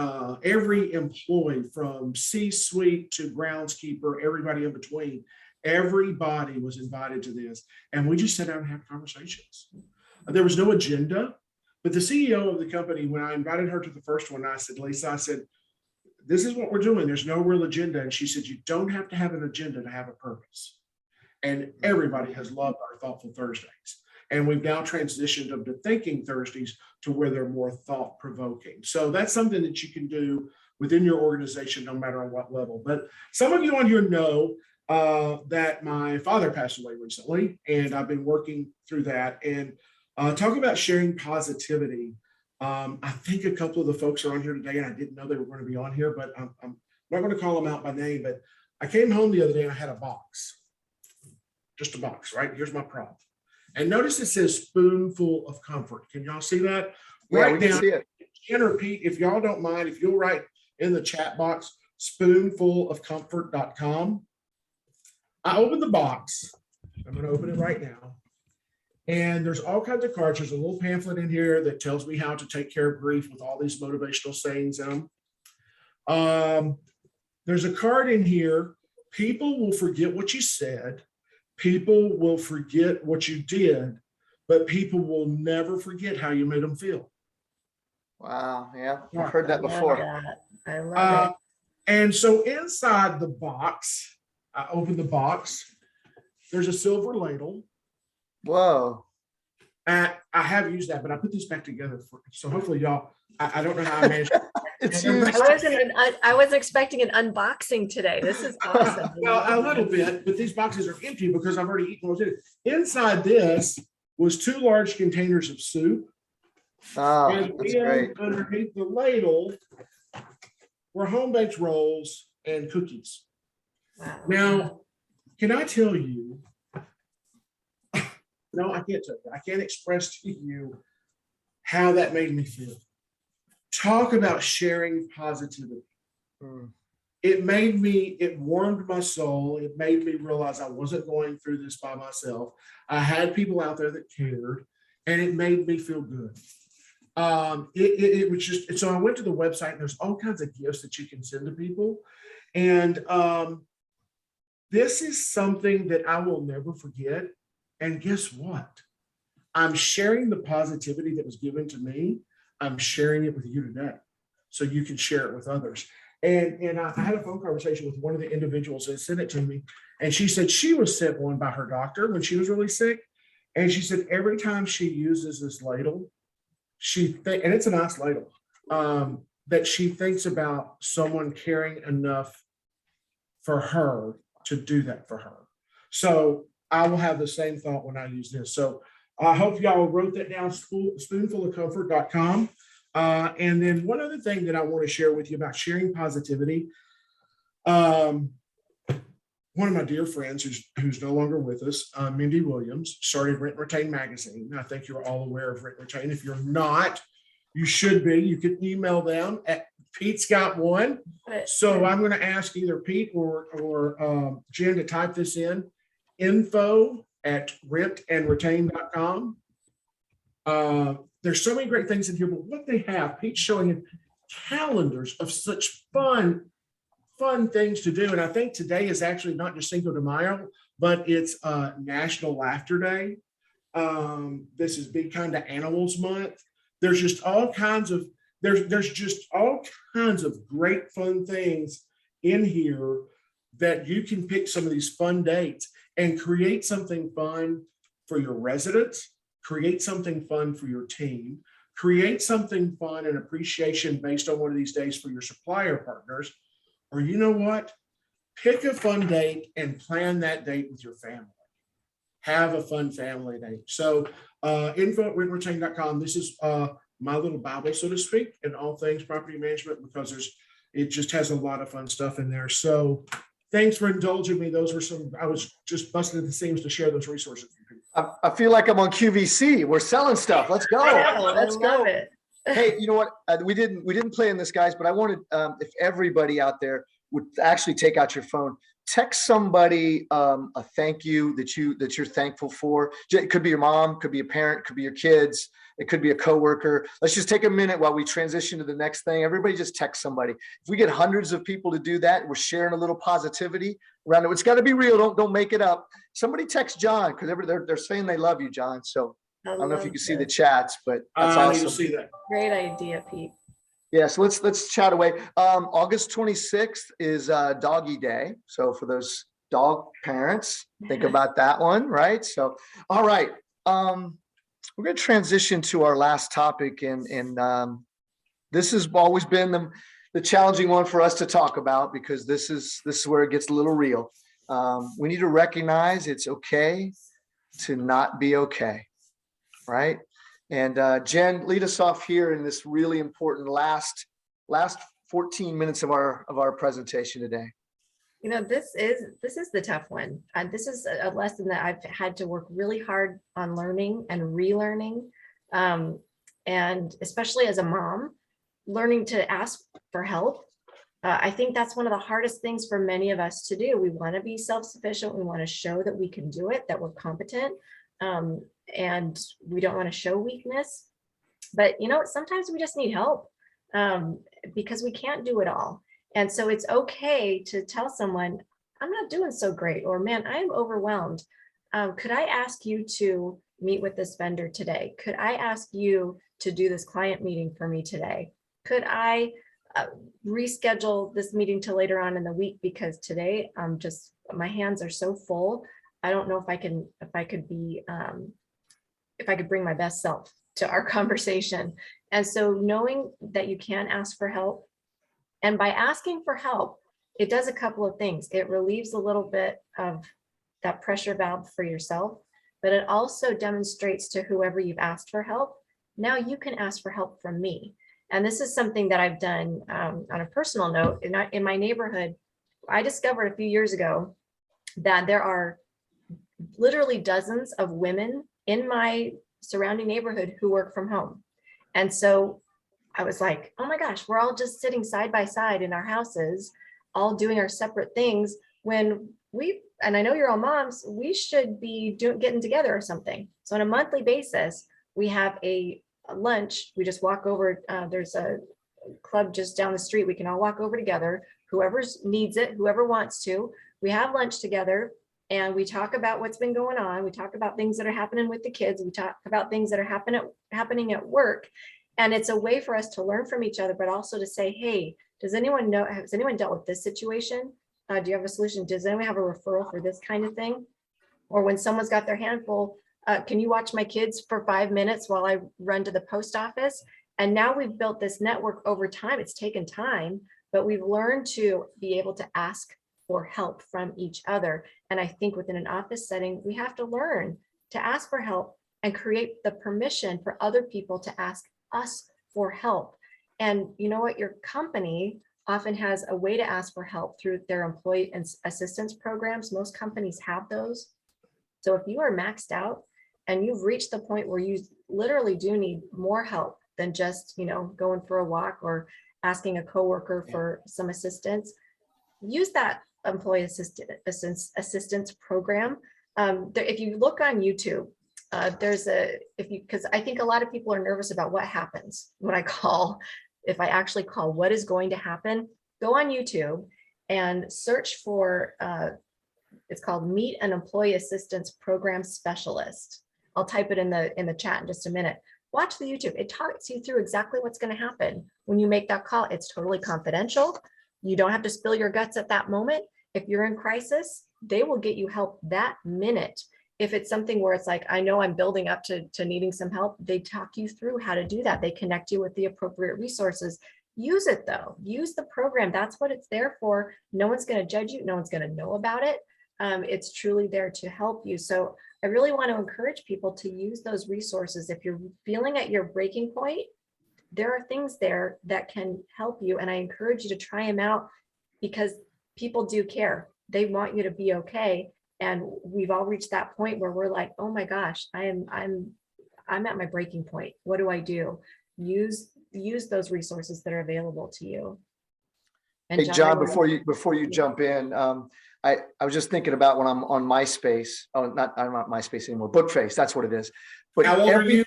every employee from C-suite to groundskeeper, everybody in between, everybody was invited to this. And we just sat down and had conversations. There was no agenda, but the CEO of the company, when I invited her to the first one, I said, Lisa, this is what we're doing. There's no real agenda. And she said, you don't have to have an agenda to have a purpose. And everybody has loved our Thoughtful Thursdays. And we've now transitioned them to Thinking Thursdays to where they're more thought provoking. So that's something that you can do within your organization, no matter on what level. But some of you on here know that my father passed away recently, and I've been working through that. And talk about sharing positivity. I think a couple of the folks are on here today, and I didn't know they were going to be on here, but I'm not going to call them out by name. But I came home the other day and I had a box, just a box, right? Here's my prop. And notice it says spoonful of comfort. Can y'all see that? Yeah, we can see it. Jen or Pete, if y'all don't mind, if you'll write in the chat box, spoonfulofcomfort.com. I opened the box. I'm going to open it right now. And there's all kinds of cards. There's a little pamphlet in here that tells me how to take care of grief with all these motivational sayings in them. There's a card in here. People will forget what you said. People will forget what you did, but people will never forget how you made them feel. Wow. Yeah, I've heard that before. I love it. And so inside the box, I opened the box. There's a silver ladle. Whoa. I have used that, but I put this back together so hopefully y'all. I don't know how I managed. It's And huge. I wasn't expecting an unboxing today. This is awesome. Well, a little bit, but these boxes are empty because I've already eaten what's in it. Inside this was 2 large containers of soup. Oh, And that's then great. underneath the ladle were home-baked rolls and cookies. Wow. Now, can I tell you? No, I can't tell you. I can't express to you how that made me feel. Talk about sharing positivity. It warmed my soul. It made me realize I wasn't going through this by myself. I had people out there that cared, and it made me feel good. It was just, so I went to the website, and there's all kinds of gifts that you can send to people. And this is something that I will never forget. And guess what? I'm sharing the positivity that was given to me. I'm sharing it with you today, so you can share it with others. And I had a phone conversation with one of the individuals that sent it to me, and she said she was sent one by her doctor when she was really sick. And she said every time she uses this ladle, and it's a nice ladle, that she thinks about someone caring enough for her to do that for her. So I will have the same thought when I use this. So I hope y'all wrote that down, spoonfulofcomfort.com. And then one other thing that I want to share with you about sharing positivity. One of my dear friends who's no longer with us, Mindy Williams, started Rent and Retain magazine. I think you're all aware of Rent and Retain. If you're not, you should be. You can email them at Pete's got one. So I'm going to ask either Pete or Jen to type this in. info@rentandretain.com. There's so many great things in here, but what they have, Pete's showing you calendars of such fun things to do. And I think today is actually not just Cinco de Mayo, but it's National Laughter Day. This is Be Kind to Animals Month. There's just all kinds of great fun things in here that you can pick some of these fun dates and create something fun for your residents, create something fun for your team, create something fun and appreciation based on one of these days for your supplier partners. Or you know what? Pick a fun date and plan that date with your family. Have a fun family date. So info@rentandretain.com. This is my little Bible, so to speak, in all things property management, because it just has a lot of fun stuff in there. So thanks for indulging me. Those were I was just busting at the seams to share those resources with you. I feel like I'm on QVC. We're selling stuff. Let's go. Let's go. Hey, you know what? We didn't play in this, guys, but I wanted, if everybody out there would actually take out your phone, text somebody a thank you that you're thankful for. It could be your mom, could be a parent, could be your kids, it could be a coworker. Let's just take a minute while we transition to the next thing. Everybody just text somebody. If we get hundreds of people to do that, we're sharing a little positivity around it. It's got to be real. Don't make it up. Somebody text John, because they're saying they love you, John. So I don't know if you can see the chats, but that's awesome. You'll see that. Great idea, Pete. Yeah, so let's chat away. August 26th is Doggy Day. So for those dog parents, think about that one, right? So, all right. We're going to transition to our last topic, and this has always been the challenging one for us to talk about, because this is where it gets a little real. We need to recognize it's okay to not be okay, right? And Jen, lead us off here in this really important last 14 minutes of our presentation today. This is the tough one. This is a lesson that I've had to work really hard on learning and relearning. And especially as a mom, learning to ask for help. I think that's one of the hardest things for many of us to do. We want to be self-sufficient. We want to show that we can do it, that we're competent. And we don't want to show weakness, but sometimes we just need help because we can't do it all. And so it's okay to tell someone, I'm not doing so great, or man, I'm overwhelmed. Could I ask you to meet with this vendor today? Could I ask you to do this client meeting for me today? Could I reschedule this meeting to later on in the week, because today my hands are so full. I don't know if I could bring my best self to our conversation. And so knowing that you can ask for help, and by asking for help, it does a couple of things. It relieves a little bit of that pressure valve for yourself, but it also demonstrates to whoever you've asked for help, now you can ask for help from me. And this is something that I've done on a personal note. In my neighborhood, I discovered a few years ago that there are literally dozens of women in my surrounding neighborhood who work from home. And so I was like, oh my gosh, we're all just sitting side by side in our houses, all doing our separate things, when and I know you're all moms, we should be getting together or something. So on a monthly basis, we have a lunch. We just walk over. There's a club just down the street. We can all walk over together. Whoever needs it, whoever wants to. We have lunch together and we talk about what's been going on. We talk about things that are happening with the kids. We talk about things that are happening at work. And it's a way for us to learn from each other, but also to say, hey, has anyone dealt with this situation? Do you have a solution? Does anyone have a referral for this kind of thing? Or when someone's got their hand full, can you watch my kids for 5 minutes while I run to the post office? And now we've built this network over time. It's taken time, but we've learned to be able to ask for help from each other. And I think within an office setting, we have to learn to ask for help and create the permission for other people to ask us for help. And you know what? Your company often has a way to ask for help through their employee assistance programs. Most companies have those. So if you are maxed out and you've reached the point where you literally do need more help than just, going for a walk or asking a coworker for some assistance, use that employee assistance program. If you look on YouTube, because I think a lot of people are nervous about what happens when if I actually call, what is going to happen. Go on YouTube and search for, it's called Meet an Employee Assistance Program Specialist. I'll type it in the chat in just a minute. Watch the YouTube. It talks you through exactly what's going to happen when you make that call. It's totally confidential. You don't have to spill your guts at that moment. If you're in crisis, they will get you help that minute. If it's something where it's like, I know I'm building up to needing some help, they talk you through how to do that. They connect you with the appropriate resources. Use it though. Use the program. That's what it's there for. No one's going to judge you. No one's going to know about it. It's truly there to help you. So I really want to encourage people to use those resources. If you're feeling at your breaking point, there are things there that can help you. And I encourage you to try them out, because people do care. They want you to be okay. And we've all reached that point where we're like, oh my gosh, I'm at my breaking point. What do I do? Use those resources that are available to you. And Hey, John, before you jump in, I was just thinking about when I'm on MySpace. I'm not MySpace anymore. Bookface, that's what it is. But How old are you?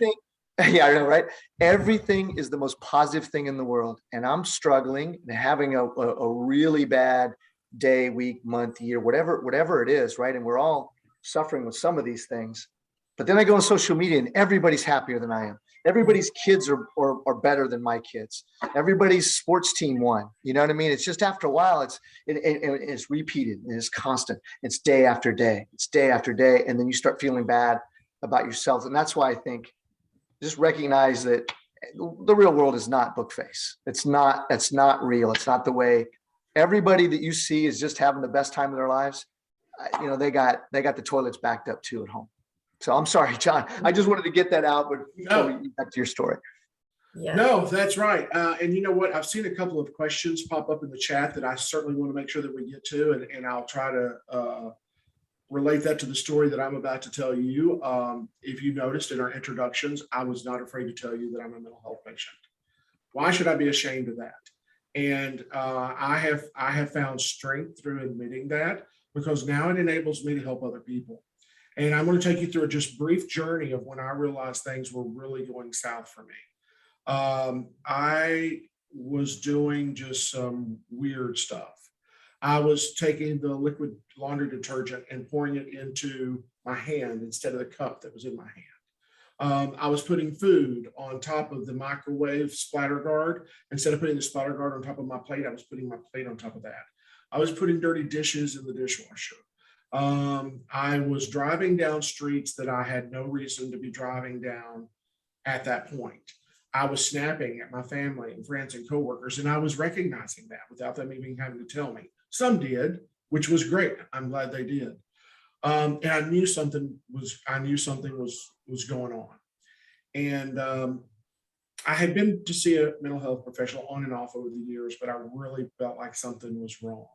Yeah, I know, right? Everything is the most positive thing in the world, and I'm struggling and having a really bad day, week, month, year, whatever it is, right? And we're all suffering with some of these things. But then I go on social media and everybody's happier than I am. Everybody's kids are better than my kids. Everybody's sports team won. You know what I mean? It's just after a while, it's repeated and it's constant. It's day after day. It's day after day. And then you start feeling bad about yourself. And that's why I think just recognize that the real world is not book face. It's not real. It's not the way everybody that you see is just having the best time of their lives. You know, they got the toilets backed up too at home. So I'm sorry, John. I just wanted to get that out, but before we get back to your story. Yeah. No, that's right. And you know what? I've seen a couple of questions pop up in the chat that I certainly want to make sure that we get to, and I'll try to relate that to the story that I'm about to tell you. If you noticed in our introductions, I was not afraid to tell you that I'm a mental health patient. Why should I be ashamed of that? And I have found strength through admitting that, because now it enables me to help other people. And I'm going to take you through a just brief journey of when I realized things were really going south for me. I was doing just some weird stuff. I was taking the liquid laundry detergent and pouring it into my hand instead of the cup that was in my hand. I was putting food on top of the microwave splatter guard. Instead of putting the splatter guard on top of my plate, I was putting my plate on top of that. I was putting dirty dishes in the dishwasher. I was driving down streets that I had no reason to be driving down at that point. I was snapping at my family and friends and coworkers, and I was recognizing that without them even having to tell me. Some did, which was great. I'm glad they did. And I knew something was going on. And I had been to see a mental health professional on and off over the years, but I really felt like something was wrong.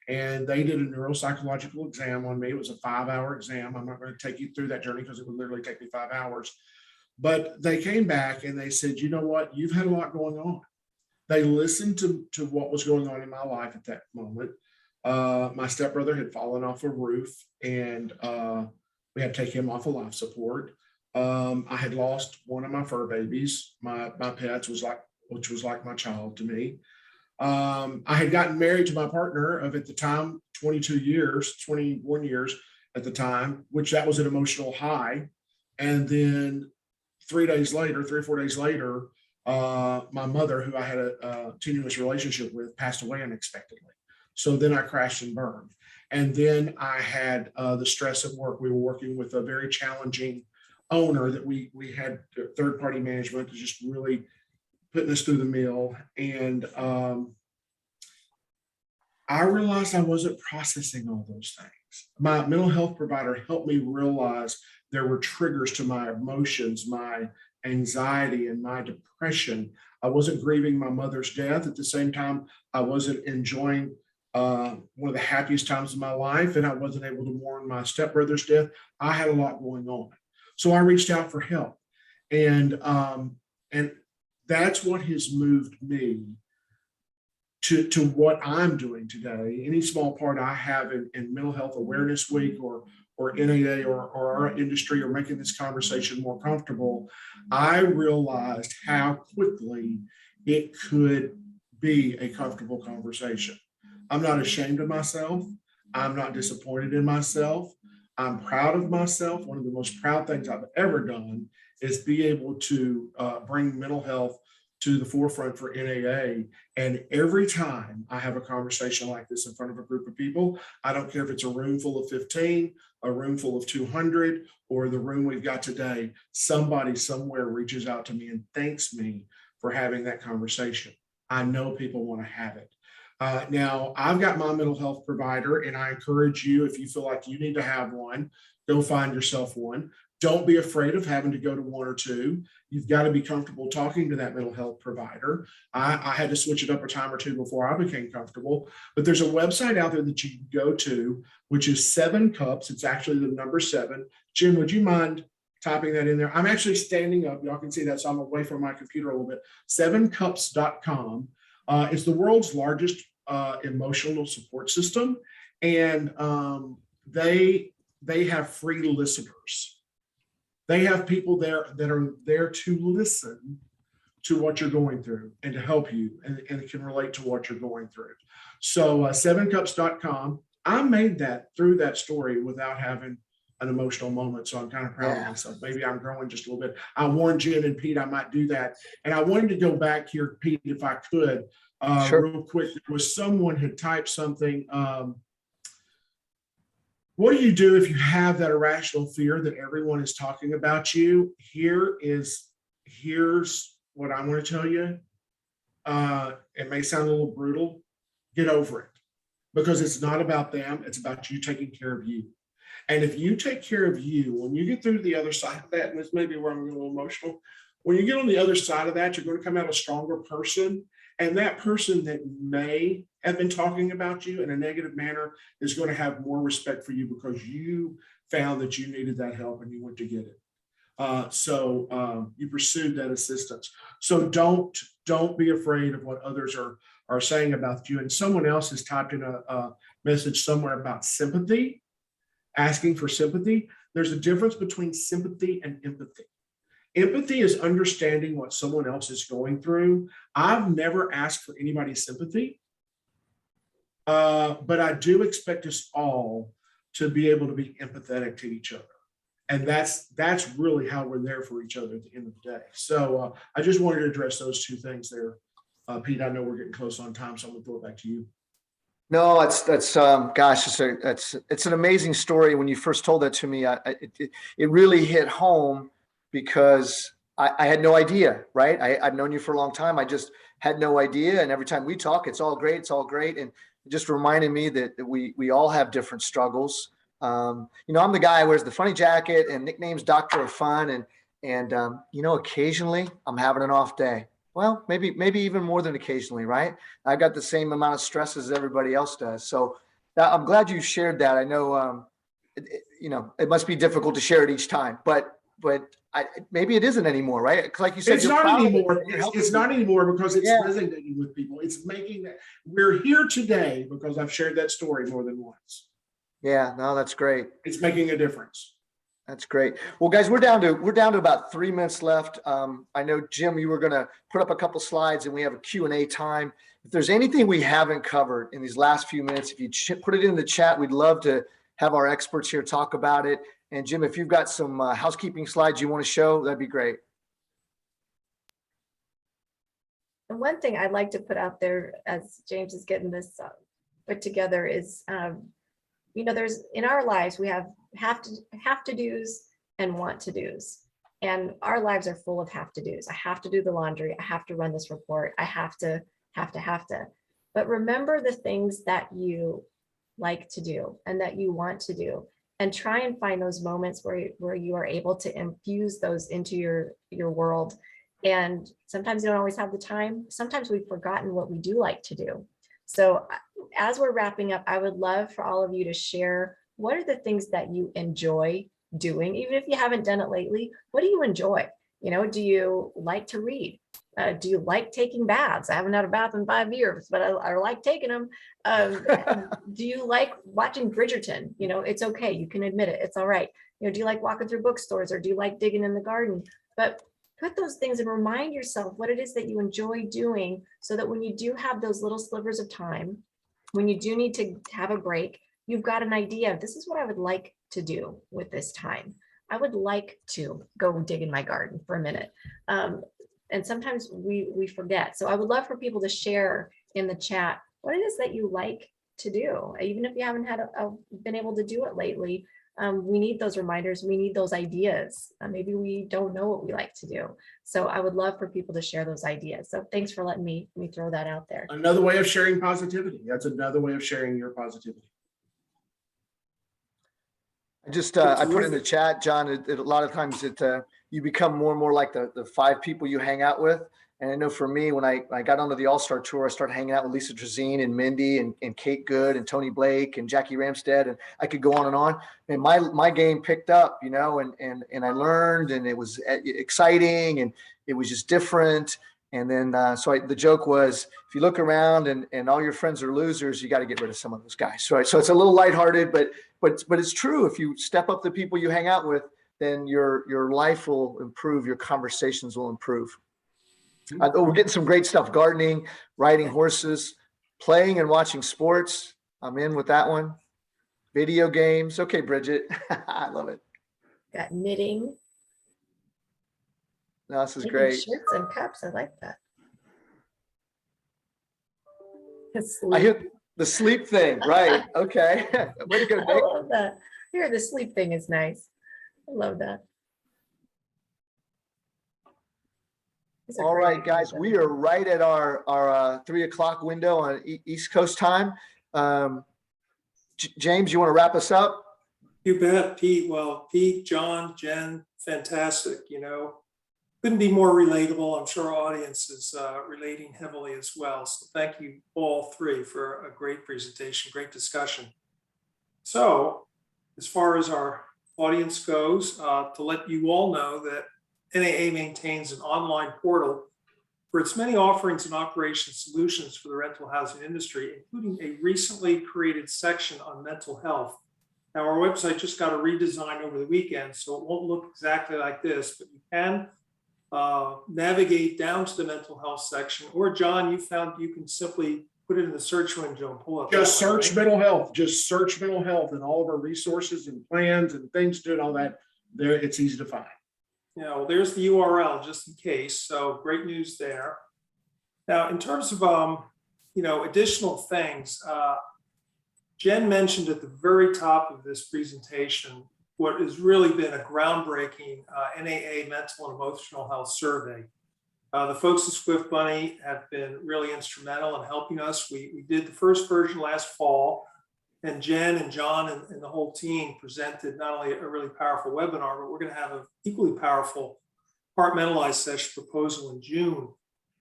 And they did a neuropsychological exam on me. It was a 5-hour exam. I'm not going to take you through that journey because it would literally take me 5 hours. But they came back and they said, you know what? You've had a lot going on. They listened to what was going on in my life at that moment. My stepbrother had fallen off a roof, and we had to take him off of life support. I had lost one of my fur babies. My pets which was like my child to me. I had gotten married to my partner of, at the time, 21 years at the time, which that was an emotional high. And then 3 or 4 days later, my mother, who I had a tenuous relationship with, passed away unexpectedly. So then I crashed and burned. And then I had the stress at work. We were working with a very challenging owner that we had third-party management to just really putting us through the mill. And I realized I wasn't processing all those things. My mental health provider helped me realize there were triggers to my emotions, my anxiety, and my depression. I wasn't grieving my mother's death. At the same time, I wasn't enjoying one of the happiest times of my life, and I wasn't able to mourn my stepbrother's death. I had a lot going on. So I reached out for help. And that's what has moved me to what I'm doing today. Any small part I have in Mental Health Awareness Week or NAA or our industry, or making this conversation more comfortable, I realized how quickly it could be a comfortable conversation. I'm not ashamed of myself. I'm not disappointed in myself. I'm proud of myself. One of the most proud things I've ever done is be able to bring mental health to the forefront for NAA. And every time I have a conversation like this in front of a group of people, I don't care if it's a room full of 15, a room full of 200, or the room we've got today, somebody somewhere reaches out to me and thanks me for having that conversation. I know people want to have it. Now, I've got my mental health provider, and I encourage you, if you feel like you need to have one, go find yourself one. Don't be afraid of having to go to one or two. You've got to be comfortable talking to that mental health provider. I had to switch it up a time or two before I became comfortable, but there's a website out there that you can go to, which is 7 Cups. It's actually the number 7. Jim, would you mind typing that in there? I'm actually standing up. Y'all can see that, so I'm away from my computer a little bit. 7cups.com. It's the world's largest emotional support system, and they have free listeners. They have people there that are there to listen to what you're going through and to help you, and can relate to what you're going through. So 7cups.com. I made that through that story without having an emotional moment. So I'm kind of proud Yeah. of myself. Maybe I'm growing just a little bit. I warned Jen and Pete I might do that. And I wanted to go back here, Pete, if I could, Sure. real quick. There was someone had typed something. What do you do if you have that irrational fear that everyone is talking about you? Here's what I'm going to tell you. It may sound a little brutal. Get over it, because it's not about them. It's about you taking care of you. And if you take care of you, when you get through the other side of that, and this may be where I'm a little emotional, when you get on the other side of that, you're going to come out a stronger person. And that person that may have been talking about you in a negative manner is going to have more respect for you because you found that you needed that help and you went to get it. So you pursued that assistance. So don't be afraid of what others are saying about you. And someone else has typed in a message somewhere about sympathy, asking for sympathy. There's a difference between sympathy and empathy. Empathy is understanding what someone else is going through. I've never asked for anybody's sympathy, but I do expect us all to be able to be empathetic to each other. And that's really how we're there for each other at the end of the day. So I just wanted to address those two things there. Pete, I know we're getting close on time, so I'm gonna throw it back to you. No, gosh, it's an amazing story. When you first told that to me, it really hit home because I had no idea, right? I've known you for a long time. I just had no idea. And every time we talk, it's all great. It's all great. And it just reminded me that we all have different struggles. I'm the guy who wears the funny jacket and nicknames Doctor of Fun. And occasionally I'm having an off day. Well, maybe even more than occasionally, right? I got the same amount of stress as everybody else does. So I'm glad you shared that. I know, it must be difficult to share it each time, but maybe it isn't anymore, right? Because like you said, It's not anymore. It, it's not anymore because it's Yeah. resonating with people. It's making that we're here today because I've shared that story more than once. Yeah, no, that's great. It's making a difference. That's great. Well, guys, we're down to about 3 minutes left. I know, Jim, you were going to put up a couple slides and we have a Q&A time. If there's anything we haven't covered in these last few minutes, if you put it in the chat, we'd love to have our experts here talk about it. And Jim, if you've got some housekeeping slides you want to show, that'd be great. And one thing I'd like to put out there as James is getting this put together is, there's in our lives, we have to do's and want to do's. And our lives are full of have to do's. I have to do the laundry. I have to run this report. I have to. But remember the things that you like to do and that you want to do, and try and find those moments where you are able to infuse those into your world. And sometimes you don't always have the time. Sometimes we've forgotten what we do like to do. So as we're wrapping up, I would love for all of you to share, what are the things that you enjoy doing? Even if you haven't done it lately, what do you enjoy? Do you like to read? Do you like taking baths? I haven't had a bath in 5 years, but I like taking them. Do you like watching Bridgerton? It's okay. You can admit it. It's all right. Do you like walking through bookstores, or do you like digging in the garden? But put those things and remind yourself what it is that you enjoy doing, so that when you do have those little slivers of time, when you do need to have a break, you've got an idea of, this is what I would like to do with this time. I would like to go dig in my garden for a minute. And sometimes we forget. So I would love for people to share in the chat what it is that you like to do. Even if you haven't been able to do it lately, we need those reminders. We need those ideas. Maybe we don't know what we like to do. So I would love for people to share those ideas. So thanks for letting me throw that out there. Another way of sharing positivity. That's another way of sharing your positivity. I put in the chat, John, a lot of times you become more and more like the 5 people you hang out with. And I know for me, when I got onto the All-Star Tour, I started hanging out with Lisa Drazine and Mindy and Kate Good and Tony Blake and Jackie Ramstead, and I could go on and on. And my game picked up, and I learned, and it was exciting, and it was just different. And then the joke was, if you look around and all your friends are losers, you got to get rid of some of those guys. So it's a little lighthearted, but it's true. If you step up the people you hang out with, then your life will improve. Your conversations will improve. We're getting some great stuff: gardening, riding horses, playing and watching sports. I'm in with that one. Video games. Okay, Bridget. I love it. Got knitting. No, this is Making great. shirts and cups. I like that. I Sleep. hear the sleep thing. Right. Okay. Way to go, I Nick. love that. Here, the sleep thing is nice. I love that. These are All great right, guys, ideas, we are right at our 3 o'clock window on East Coast time. James, you want to wrap us up? You bet, Pete. Well, Pete, John, Jen, fantastic. Couldn't be more relatable. I'm sure our audience is relating heavily as well. So thank you all three for a great presentation, great discussion. So as far as our audience goes, to let you all know that NAA maintains an online portal for its many offerings and operation solutions for the rental housing industry, including a recently created section on mental health. Now, our website just got a redesign over the weekend, so it won't look exactly like this, but you can navigate down to the mental health section. Or, John, you found you can simply put it in the search window and pull up. Just search mental health. Just search mental health, and all of our resources and plans and things to do and all that. There, it's easy to find. Yeah, well, there's the URL just in case. So great news there. Now, in terms of additional things, Jen mentioned at the very top of this presentation what has really been a groundbreaking NAA mental and emotional health survey. The folks at Swift Bunny have been really instrumental in helping us. We did the first version last fall, and Jen and John and the whole team presented not only a really powerful webinar, but we're going to have an equally powerful compartmentalized session proposal in June.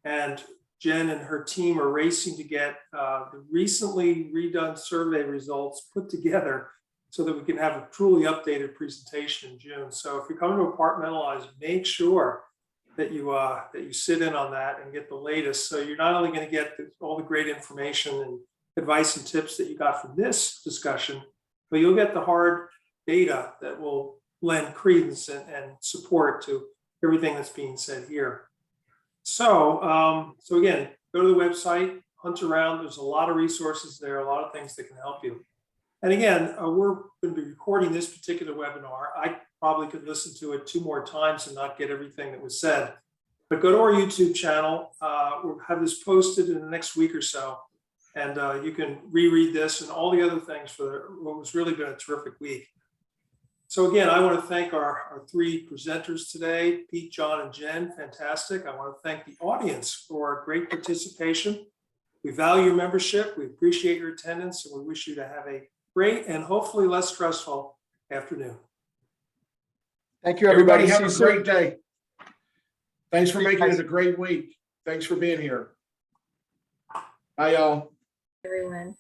And Jen and her team are racing to get the recently redone survey results put together so that we can have a truly updated presentation in June. So if you're coming to compartmentalize, make sure that you sit in on that and get the latest. So you're not only going to get all the great information and advice and tips that you got from this discussion, but you'll get the hard data that will lend credence and support to everything that's being said here. So again, go to the website, hunt around. There's a lot of resources there, a lot of things that can help you. And again, we're going to be recording this particular webinar. I probably could listen to it 2 more times and not get everything that was said. But go to our YouTube channel. We'll have this posted in the next week or so. And you can reread this and all the other things for what was really been a terrific week. So again, I want to thank our 3 presenters today, Pete, John, and Jen. Fantastic. I want to thank the audience for great participation. We value your membership. We appreciate your attendance, and we wish you to have a great and hopefully less stressful afternoon. Thank you, everybody. Have a See you great soon. day. Thanks for making it a great week. Thanks for being here. Bye, y'all. Everyone.